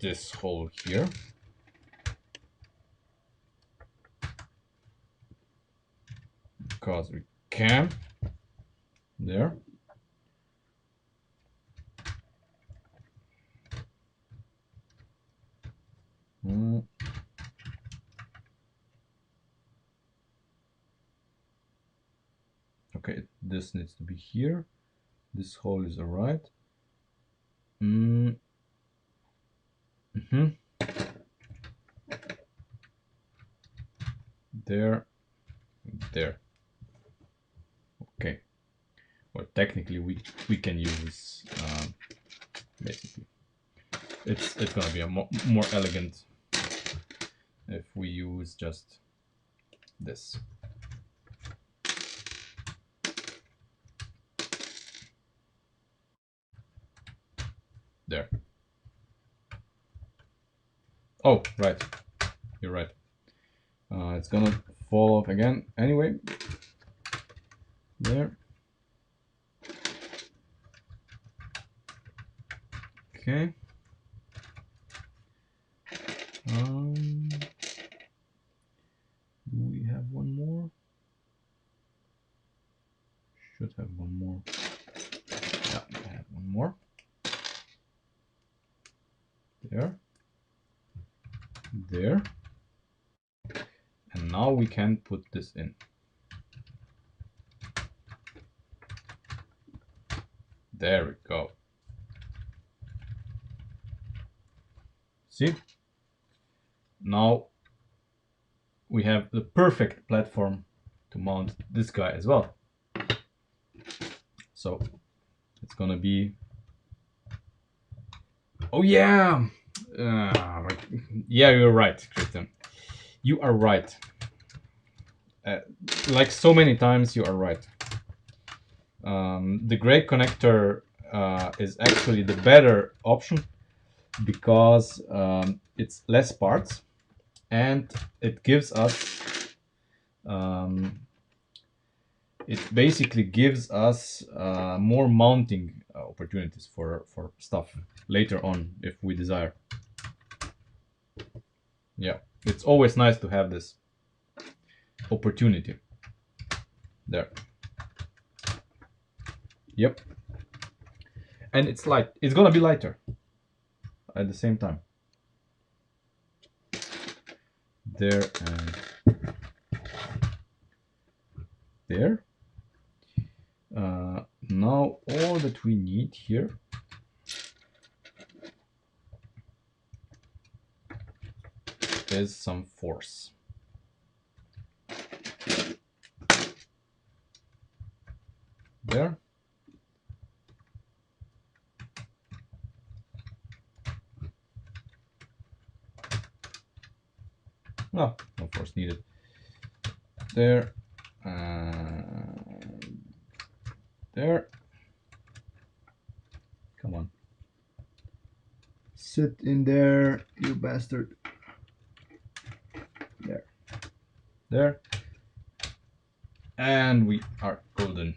this hole here. Because we can. There. Okay, this needs to be here. This hole is alright. There. There. Okay. Well, technically we can use basically. It's gonna be a more elegant if we use just this. There. Oh, right. You're right. It's gonna fall off again anyway. There. Okay. Do we have one more? Should have one more. Yeah, we have one more. There. There. And now we can put this in. There we go. See? Now we have the perfect platform to mount this guy as well. So it's gonna be... Oh yeah! Yeah, you're right, Christian. You are right. Like so many times, you are right. The gray connector is actually the better option because it's less parts and it gives us it basically gives us more mounting opportunities for stuff later on if we desire. Yeah, it's always nice to have this opportunity there. Yep. And it's light. It's gonna be lighter at the same time. There and there. Now all that we need here is some force. There. No force needed. There. There. Come on. Sit in there, you bastard. There. There. And we are golden.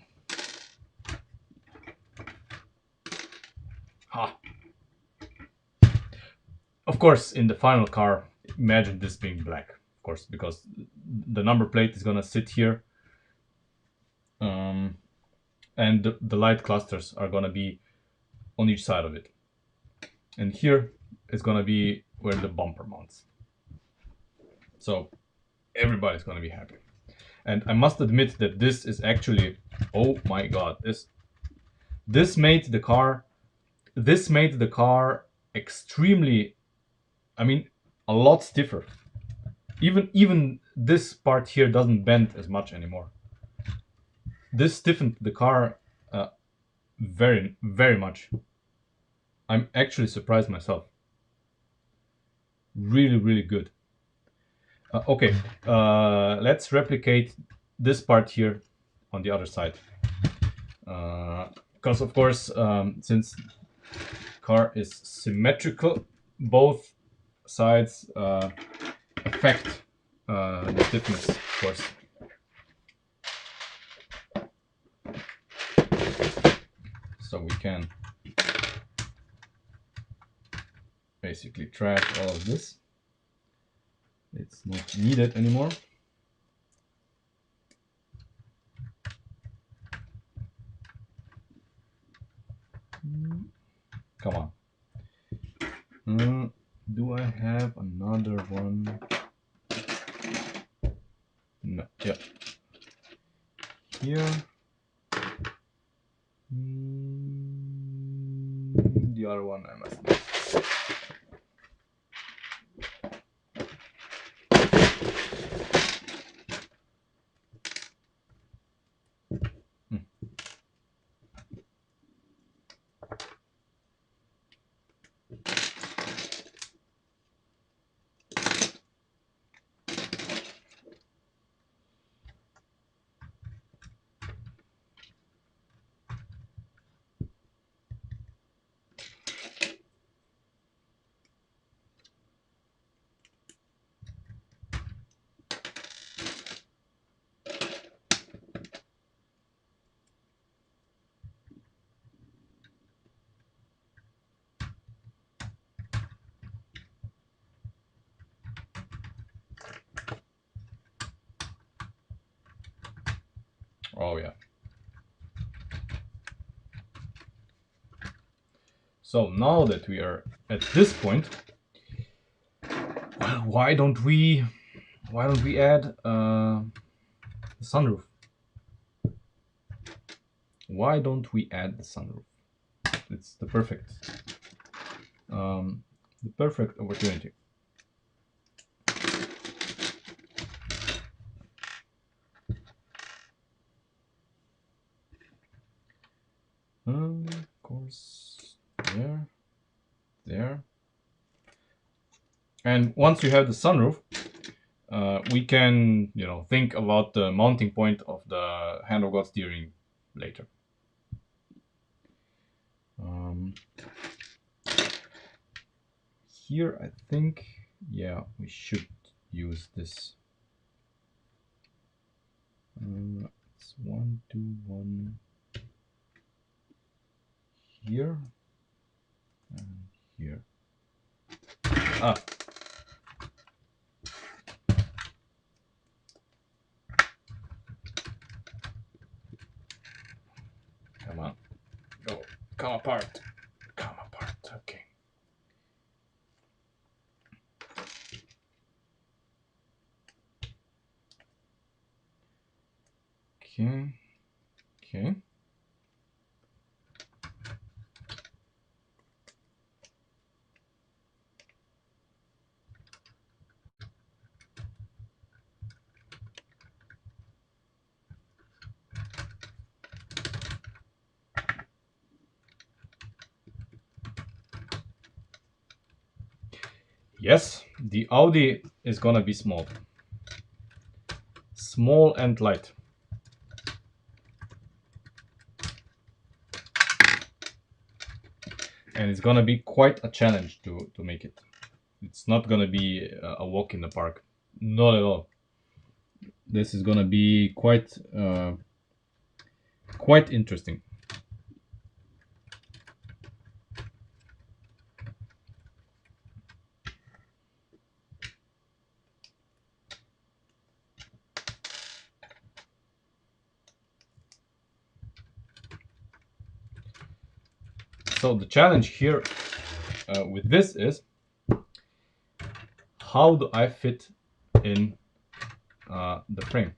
Ha. Of course, in the final car, imagine this being black. Of course, because the number plate is gonna sit here. And the light clusters are gonna be on each side of it. And here is gonna be where the bumper mounts. So everybody's gonna be happy. And I must admit that this is actually, oh my god, this made the car extremely, I mean, a lot stiffer. Even this part here doesn't bend as much anymore. This stiffened the car very, very much. I'm actually surprised myself. Really, really good. Okay, let's replicate this part here on the other side. Because of course, since car is symmetrical, both sides affect the stiffness, of course. So we can basically trash all of this. It's not needed anymore. Come on. Do I have another one? No. Yeah. Here. The other one I must know. Oh yeah. So now that we are at this point, why don't we add the sunroof? Why don't we add the sunroof? It's the perfect opportunity. Of course, there. And once you have the sunroof, we can, think about the mounting point of the hand of God steering later. Here, I think, yeah, we should use this. It's 1, 2, 1 here and here. Come on, go, come apart, okay. Okay. Yes, the Audi is gonna be small and light. And it's gonna be quite a challenge to make it. It's not gonna be a walk in the park, not at all. This is gonna be quite interesting. So the challenge here with this is, how do I fit in the frame,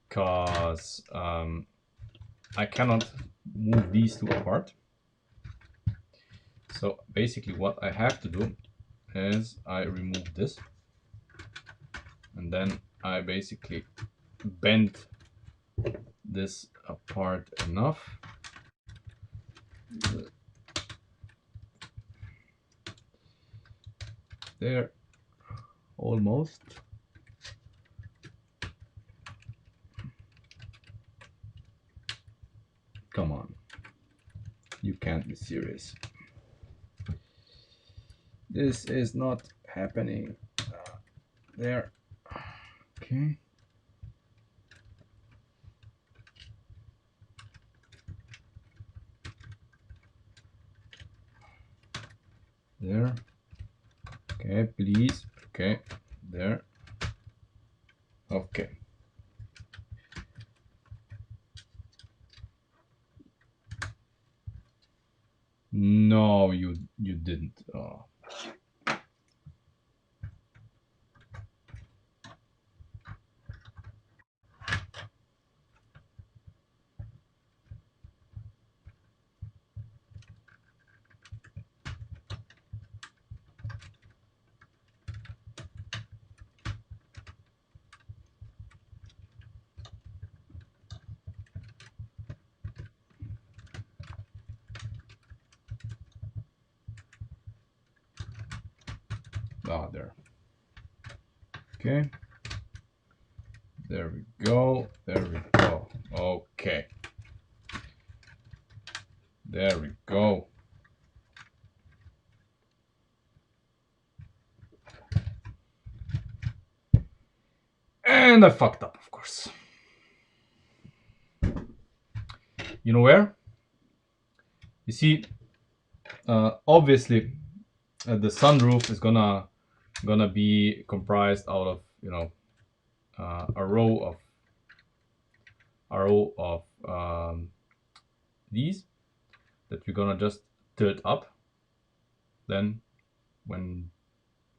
because I cannot move these two apart. So basically what I have to do is I remove this, and then I basically bend this apart enough. There, almost. Come on, you can't be serious. This is not happening. There. Okay. There. Okay, please. Okay, there. Okay. No, you didn't. Oh. Ah, there. Okay. There we go. There we go. Okay. There we go. And I fucked up, of course. You know where? You see, obviously, the sunroof is gonna be comprised out of, you know, a row of these that we're gonna just tilt up then when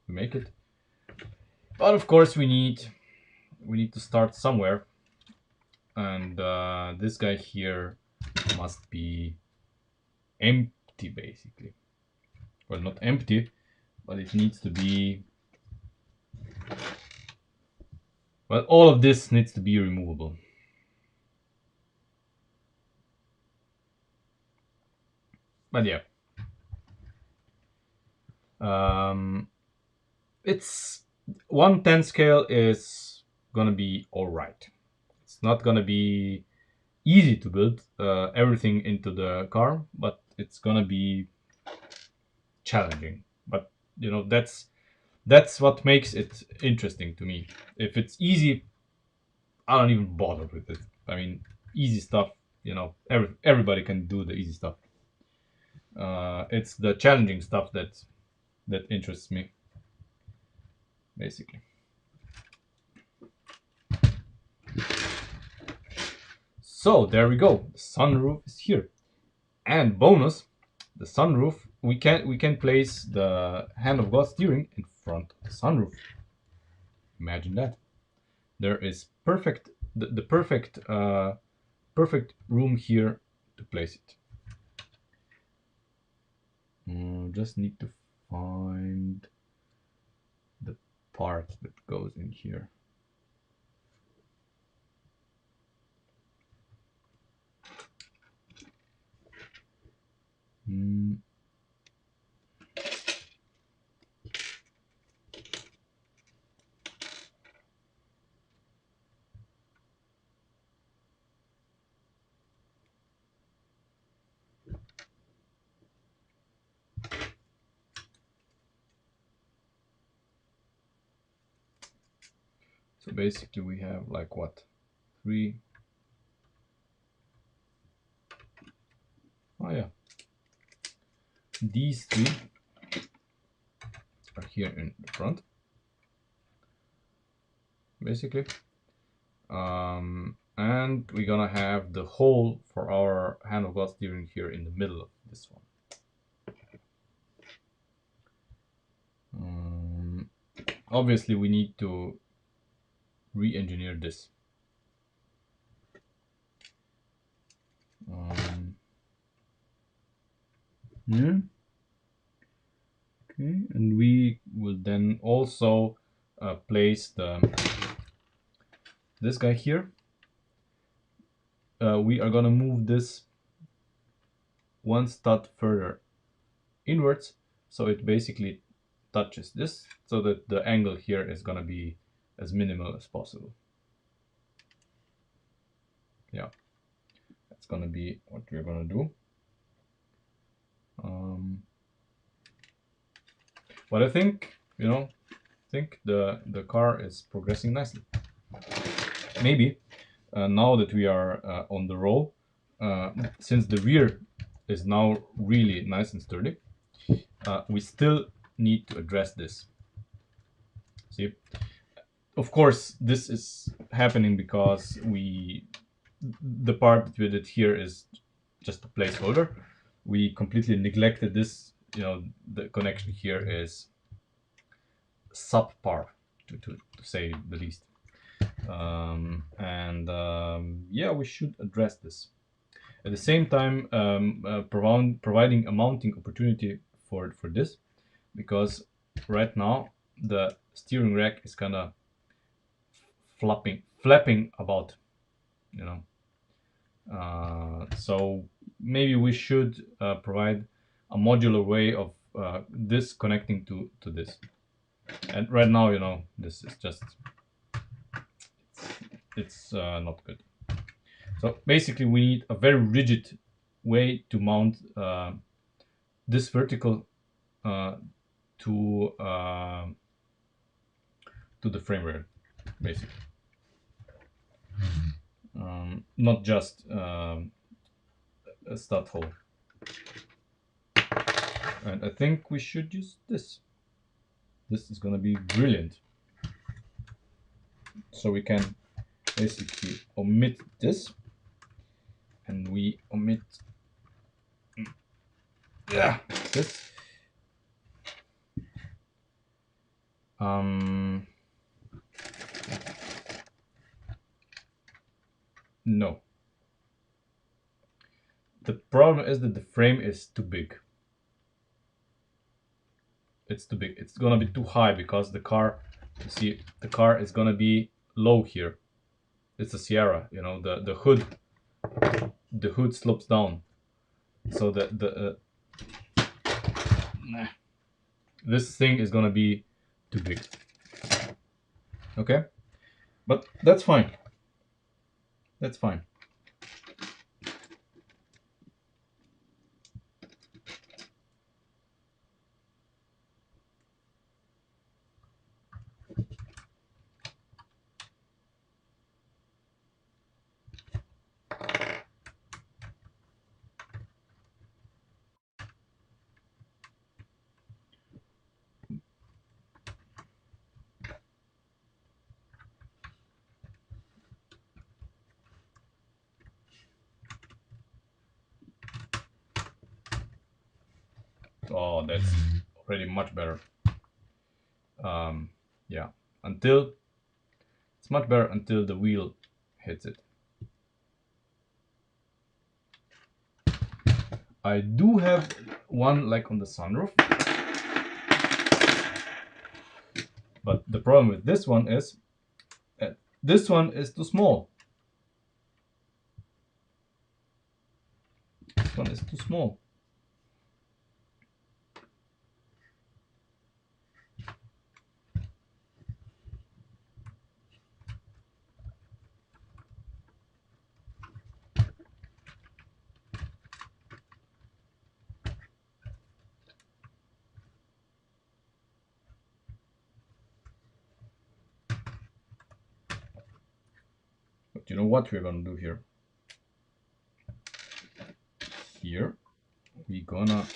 we make it. But of course we need to start somewhere, and this guy here must be empty, basically. Well, not empty, but it needs to be, well, all of this needs to be removable. But yeah, it's 1/10 scale is gonna be all right. It's not gonna be easy to build everything into the car, but it's gonna be challenging. But you know, that's what makes it interesting to me. If it's easy, I don't even bother with it. I mean, easy stuff, you know, everybody can do the easy stuff. It's the challenging stuff that interests me, basically. So there we go. The sunroof is here, and bonus, the sunroof, we can place the hand of God steering in front of the sunroof. Imagine that. There is the perfect room here to place it. Just need to find the part that goes in here. So basically we have like what? 3. Oh yeah. These 3 are here in the front, basically. And we're gonna have the hole for our hand of God steering here in the middle of this one. obviously we need to re-engineer this. Yeah. Okay, and we will then also place this guy here. We are gonna move this one stud further inwards, so it basically touches this, so that the angle here is gonna be as minimal as possible. Yeah, that's gonna be what we're gonna do. But I think, you know, the car is progressing nicely. Maybe now that we are on the roll, since the rear is now really nice and sturdy, we still need to address this. See, of course, this is happening because the part with it here is just a placeholder. We completely neglected this. You know, the connection here is subpar, to say the least. Yeah, we should address this. At the same time, providing a mounting opportunity for this, because right now the steering rack is kind of flapping about, you know. So maybe we should provide a modular way of this connecting to this. And right now, you know, this is just it's not good. So basically, we need a very rigid way to mount this vertical to the frame rail, basically. Not just a stud hole. And I think we should use this. This is gonna be brilliant. So we can basically omit this, and we omit this. No. The problem is that the frame is too big. It's too big. It's gonna be too high because the car, you see, the car is gonna be low here. It's a Sierra, you know, the hood slopes down, so this thing is gonna be too big. Okay, but that's fine. That's fine. Oh, that's already much better. Yeah, until it's much better until the wheel hits it. I do have one like on the sunroof, but the problem with this one is this one is too small. This one is too small. But you know what we're gonna do here? Here, we're gonna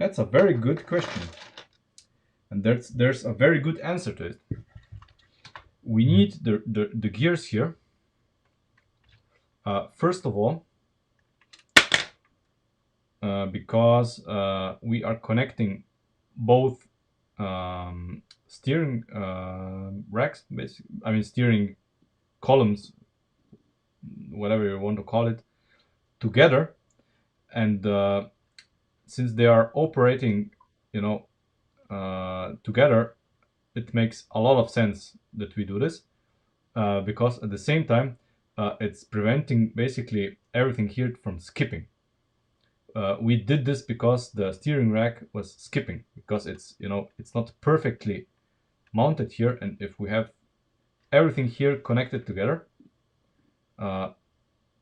That's a very good question. And there's a very good answer to it. We need the gears here. First of all, because we are connecting both steering racks, basically, I mean steering columns, whatever you want to call it, together. And since they are operating, together, it makes a lot of sense that we do this, because at the same time, it's preventing basically everything here from skipping. We did this because the steering rack was skipping, because it's not perfectly mounted here, and if we have everything here connected together,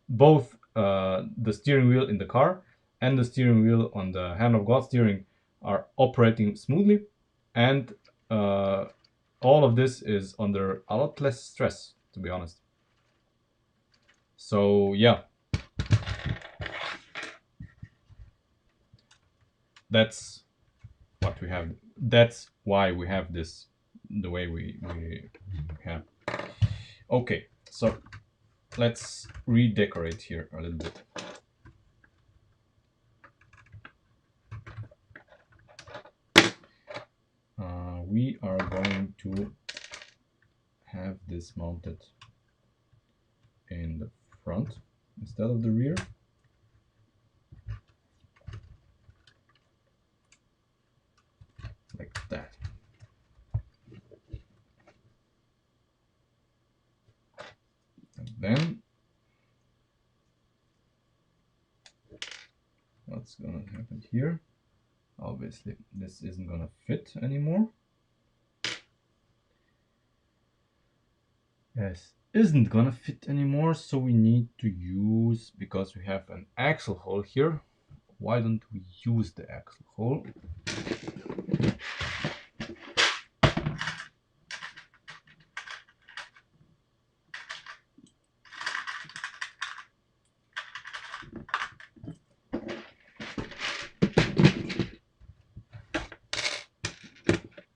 both the steering wheel in the car and the steering wheel on the hand of God steering are operating smoothly, and all of this is under a lot less stress, to be honest. So yeah, that's what we have. That's why we have this the way we have. Okay, so let's redecorate here a little bit. We are going to have this mounted in the front instead of the rear. Like that. And then what's gonna happen here? Obviously, this isn't gonna fit anymore. Yes, isn't gonna fit anymore, so we need to use, because we have an axle hole here, why don't we use the axle hole?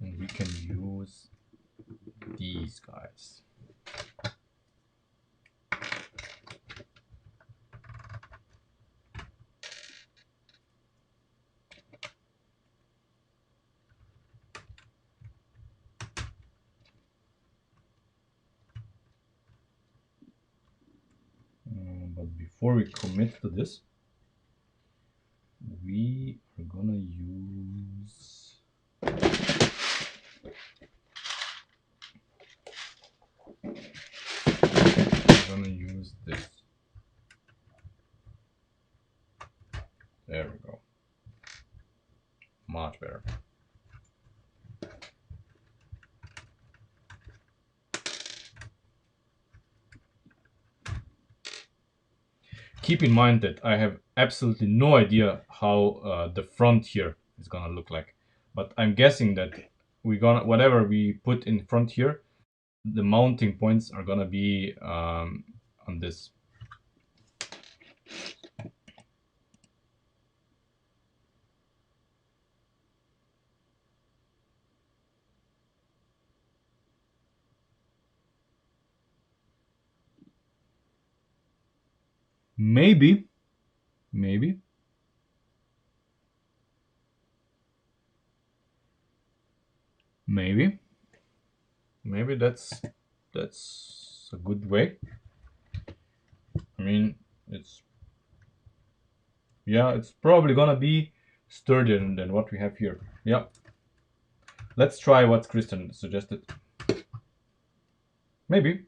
And we can use these guys. But before we commit to this, we are gonna use this. There we go. Much better. Keep in mind that I have absolutely no idea how the front here is gonna look like, but I'm guessing that whatever we put in front here, the mounting points are gonna be on this. Maybe, maybe, maybe, maybe that's a good way. I mean, it's probably gonna be sturdier than what we have here. Yeah. Let's try what Kristen suggested. Maybe.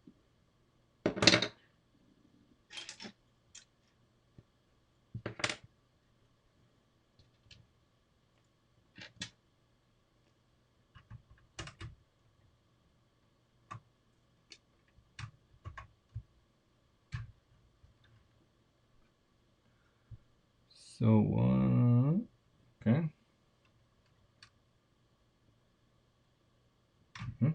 So, okay. Mhm.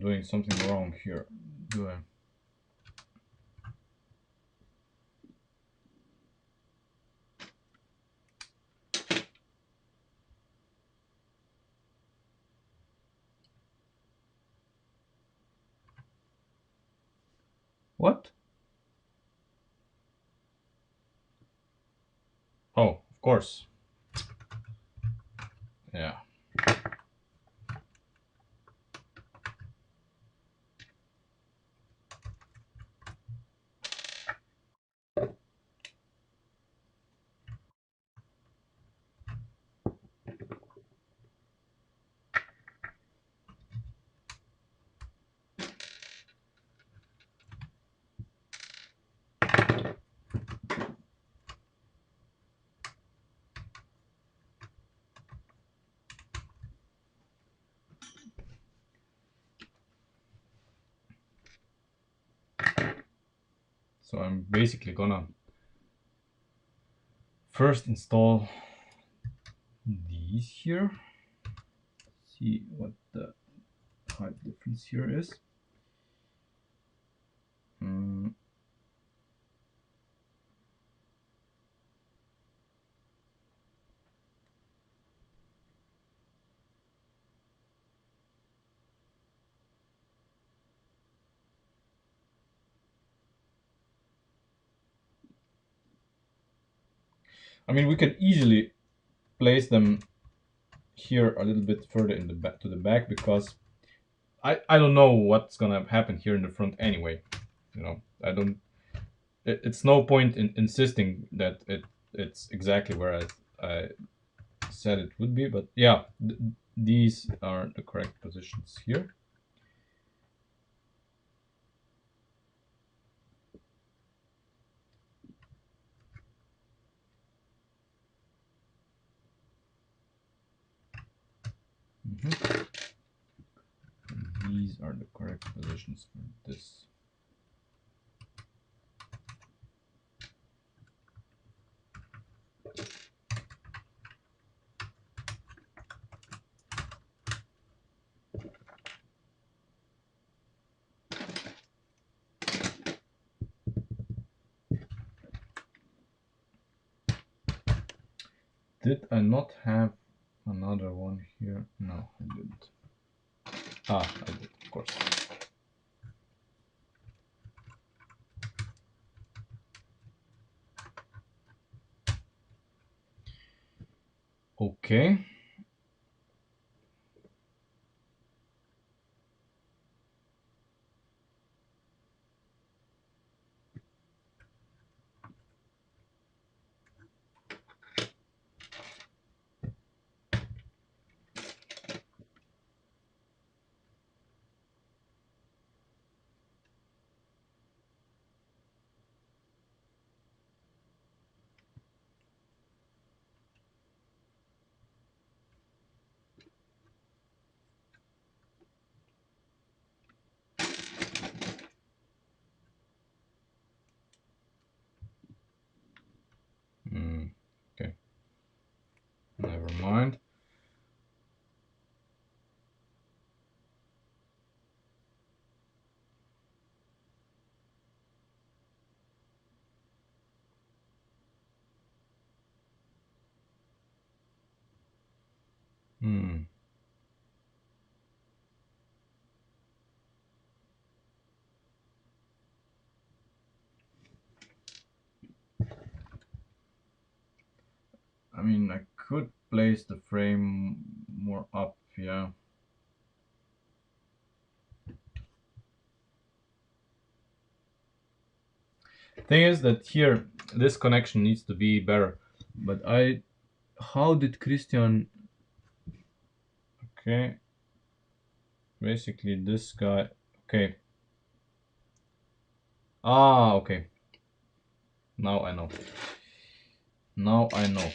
doing something wrong here. Do I? What? Oh, of course. Yeah. So I'm basically gonna first install these here. See what the height difference here is. I mean, we can easily place them here a little bit further in the back to the back, because I don't know what's gonna happen here in the front anyway. You know, I don't. It's no point in insisting that it's exactly where I said it would be, but yeah, these are the correct positions here. These are the correct positions for this. Did I not have another one here? No, I didn't. Ah, I did, of course. Okay. Okay. Never mind. I mean, I could place the frame more up, yeah. Thing is that here, this connection needs to be better. But how did Christian, okay, basically this guy, okay. Ah, okay. Now I know. Now I know.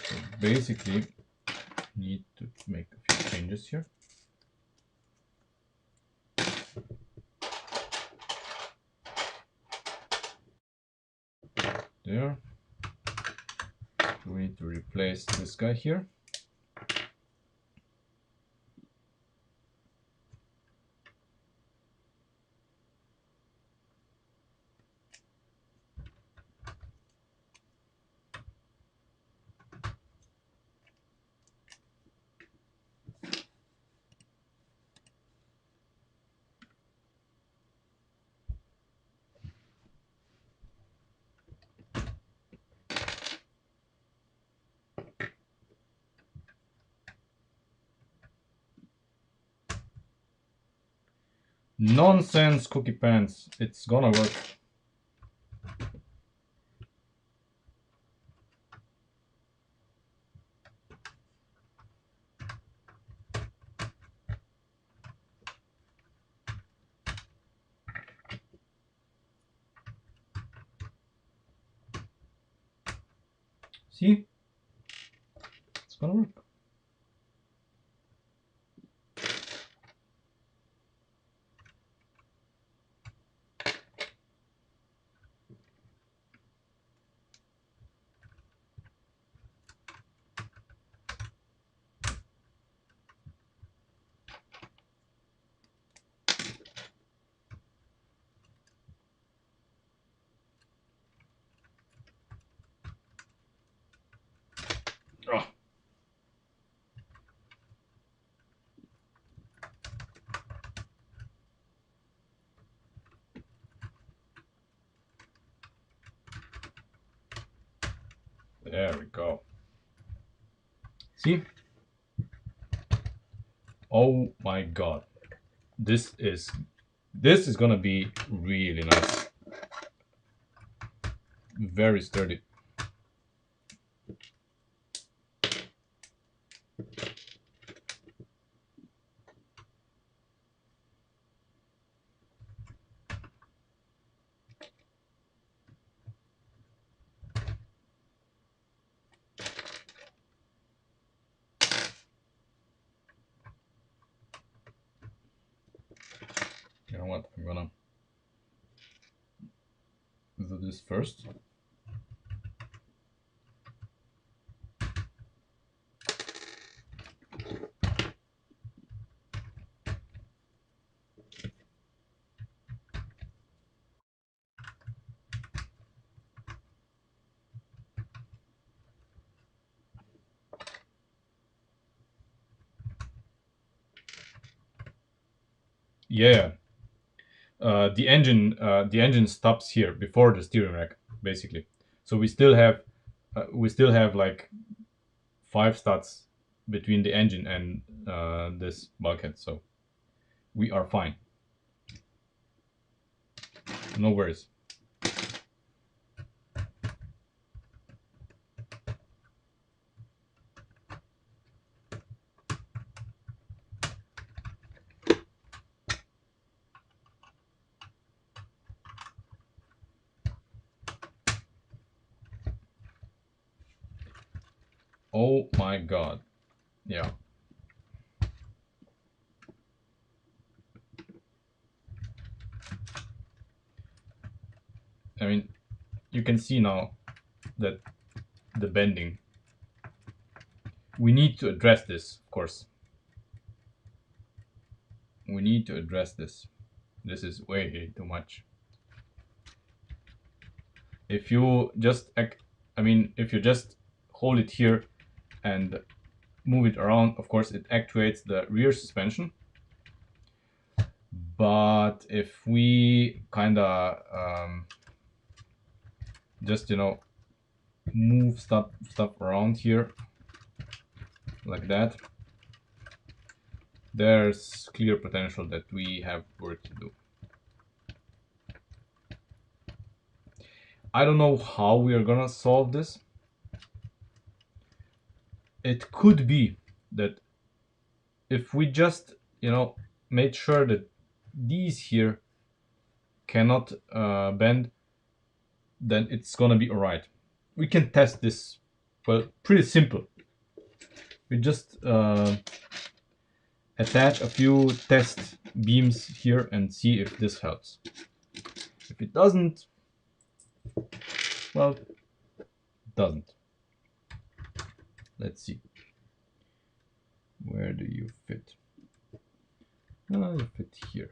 So basically, need to make a few changes here. There. We need to replace this guy here. Nonsense, cookie pants. It's gonna work. See? It's gonna work. Oh. There we go. See? Oh my god. This is gonna be really nice. Very sturdy. You know what? I'm gonna do this first. Yeah. The engine stops here before the steering rack, basically. So we still have like 5 studs between the engine and this bulkhead, so we are fine. No worries. Oh my god. Yeah. I mean, you can see now that the bending. We need to address this, of course. We need to address this. This is way too much. If you just, if you just hold it here and move it around, of course it actuates the rear suspension. But if we kind of just, move stuff around here like that, there's clear potential that we have work to do. I don't know how we are gonna solve this. It could be that if we just, made sure that these here cannot bend, then it's gonna be alright. We can test this. Well, pretty simple. We just attach a few test beams here and see if this helps. If it doesn't, well, it doesn't. Let's see. Where do you fit? Oh, you fit here.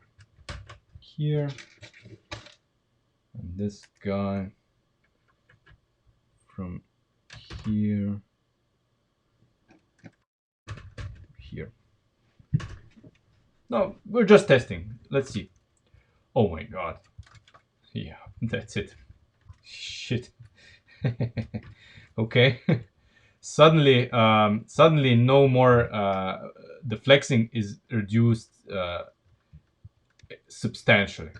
Here. And this guy from here. Here. No, we're just testing. Let's see. Oh my god. Yeah, that's it. Shit. Okay. Suddenly no more, the flexing is reduced substantially.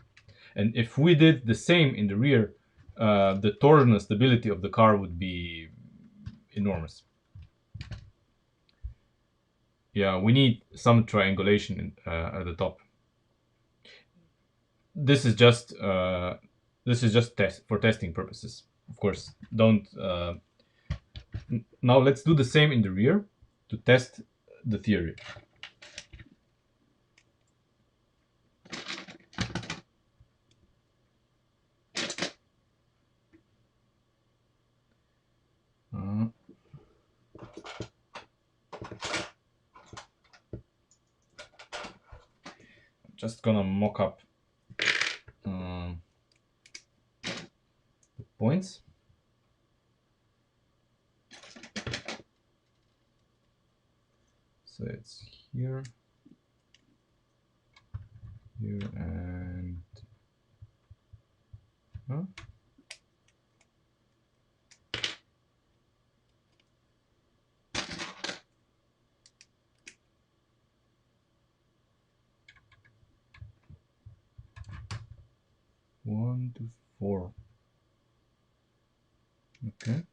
And if we did the same in the rear, the torsional stability of the car would be enormous. Yeah, we need some triangulation at the top. This is just test for testing purposes. Of course, don't. Now let's do the same in the rear to test the theory. I'm just gonna mock up the points. So it's here, here, and huh? One to four. Okay.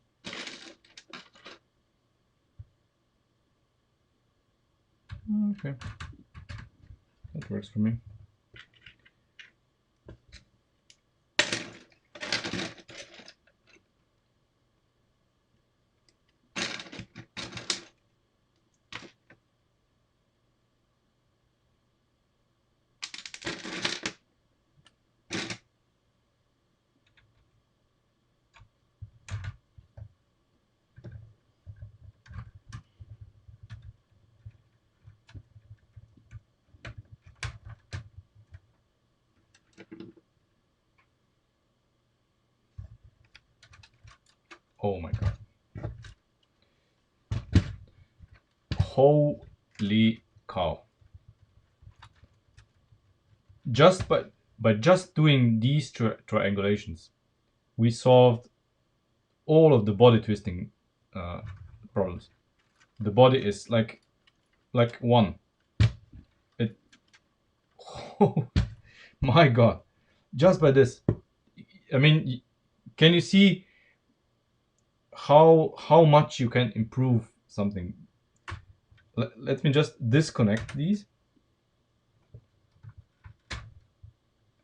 Okay. That works for me. Oh my god. Holy cow. Just by just doing these triangulations, we solved all of the body twisting problems. The body is like one. It. Oh my god. Just by this. I mean, can you see how much you can improve something? Let me just disconnect these.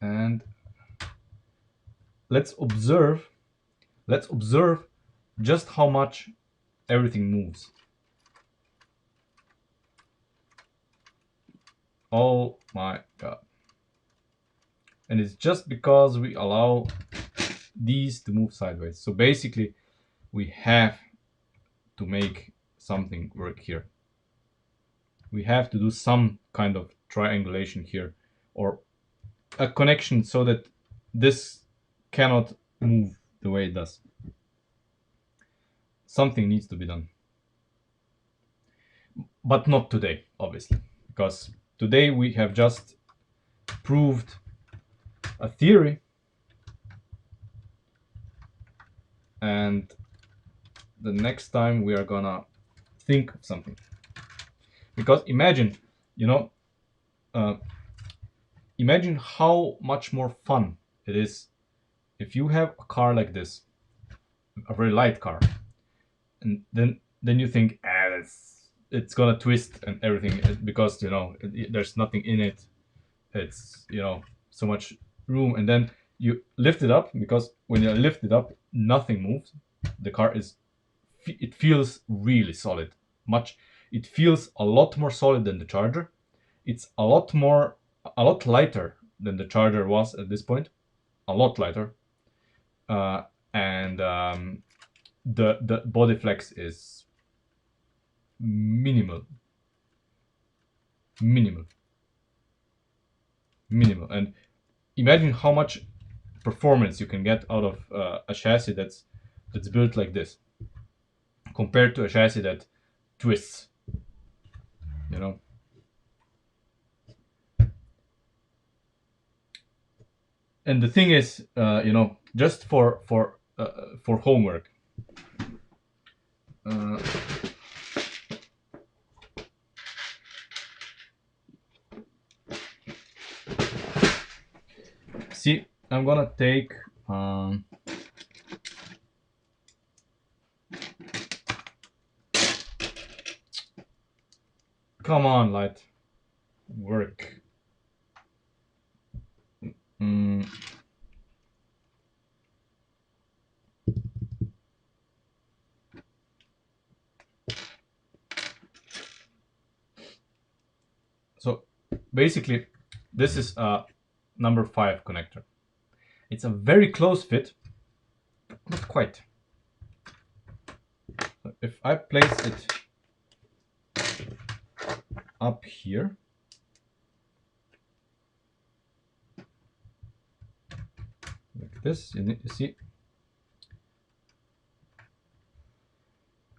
And let's observe just how much everything moves. Oh my god. And it's just because we allow these to move sideways. So basically we have to make something work here. We have to do some kind of triangulation here, or a connection so that this cannot move the way it does. Something needs to be done. But not today, obviously, because today we have just proved a theory, and the next time we are gonna think of something. Because imagine, imagine how much more fun it is if you have a car like this, a very light car, and then you think, it's gonna twist and everything, because there's nothing in it. It's so much room, and then you lift it up, because when you lift it up, nothing moves. The car it feels really solid. It feels a lot more solid than the Charger. It's a lot lighter than the Charger was at this point. A lot lighter. And the body flex is minimal, minimal, minimal. And imagine how much performance you can get out of a chassis that's built like this, compared to a chassis that twists. You know. And the thing is, you know, just for homework. Uh, See, I'm gonna take come on, light, work. Mm. So basically, this is a number 5 connector. It's a very close fit, but not quite. So if I place it up here, like this, you see,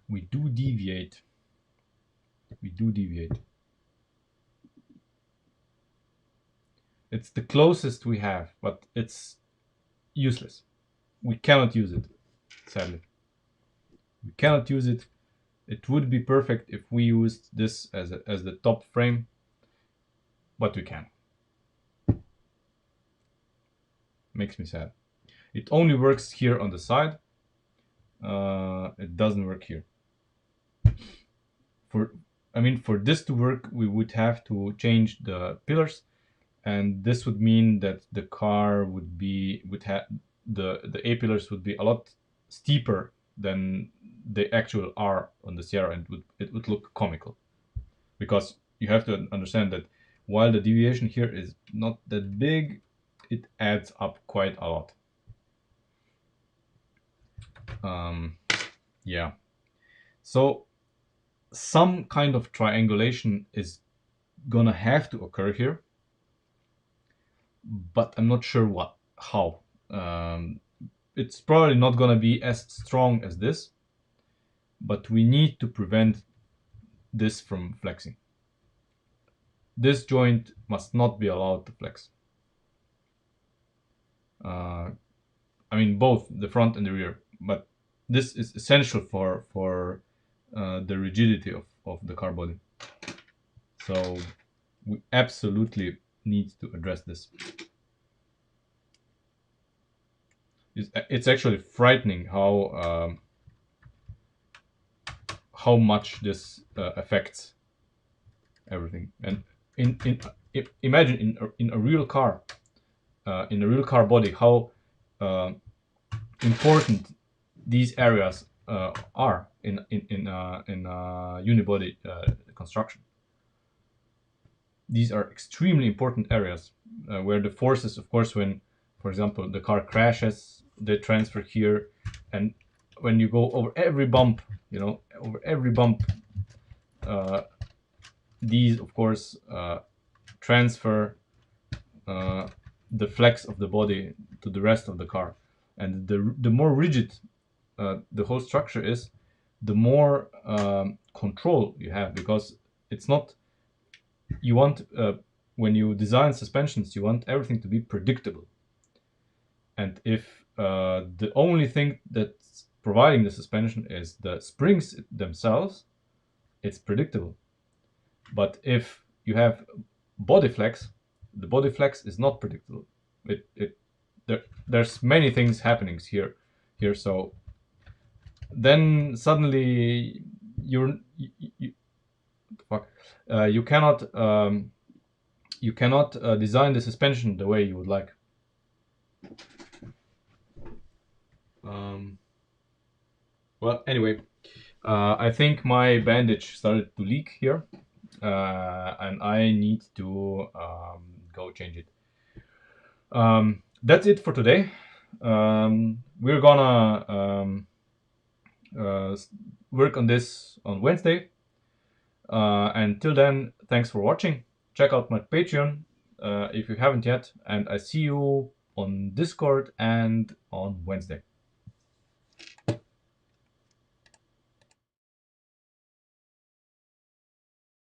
we do deviate. We do deviate. It's the closest we have, but it's useless. We cannot use it, sadly. We cannot use it. It would be perfect if we used this as the top frame, but we can. Makes me sad. It only works here on the side. It doesn't work here. For this to work, we would have to change the pillars, and this would mean that the car would have the A pillars would be a lot steeper than the actual are on the Sierra, and it would look comical. Because you have to understand that while the deviation here is not that big, it adds up quite a lot. Yeah. So some kind of triangulation is gonna have to occur here, but I'm not sure how. It's probably not gonna be as strong as this, but we need to prevent this from flexing. This joint must not be allowed to flex. I mean, both the front and the rear, but this is essential for the rigidity of the car body. So we absolutely need to address this. It's actually frightening how much this affects everything. And imagine in a real car, in a real car body, how important these areas are in unibody construction. These are extremely important areas where the forces, of course, when, for example, the car crashes, they transfer here, and when you go over every bump, these, of course, transfer the flex of the body to the rest of the car. And the more rigid the whole structure is, the more control you have, because it's not, you want, when you design suspensions, you want everything to be predictable. And if the only thing that's providing the suspension is the springs themselves, it's predictable. But if you have body flex, the body flex is not predictable. There's many things happening here. So then suddenly you cannot design the suspension the way you would like. Well, anyway, I think my bandage started to leak here, and I need to go change it. That's it for today. We're gonna work on this on Wednesday. Until then, thanks for watching. Check out my Patreon if you haven't yet, and I see you on Discord and on Wednesday.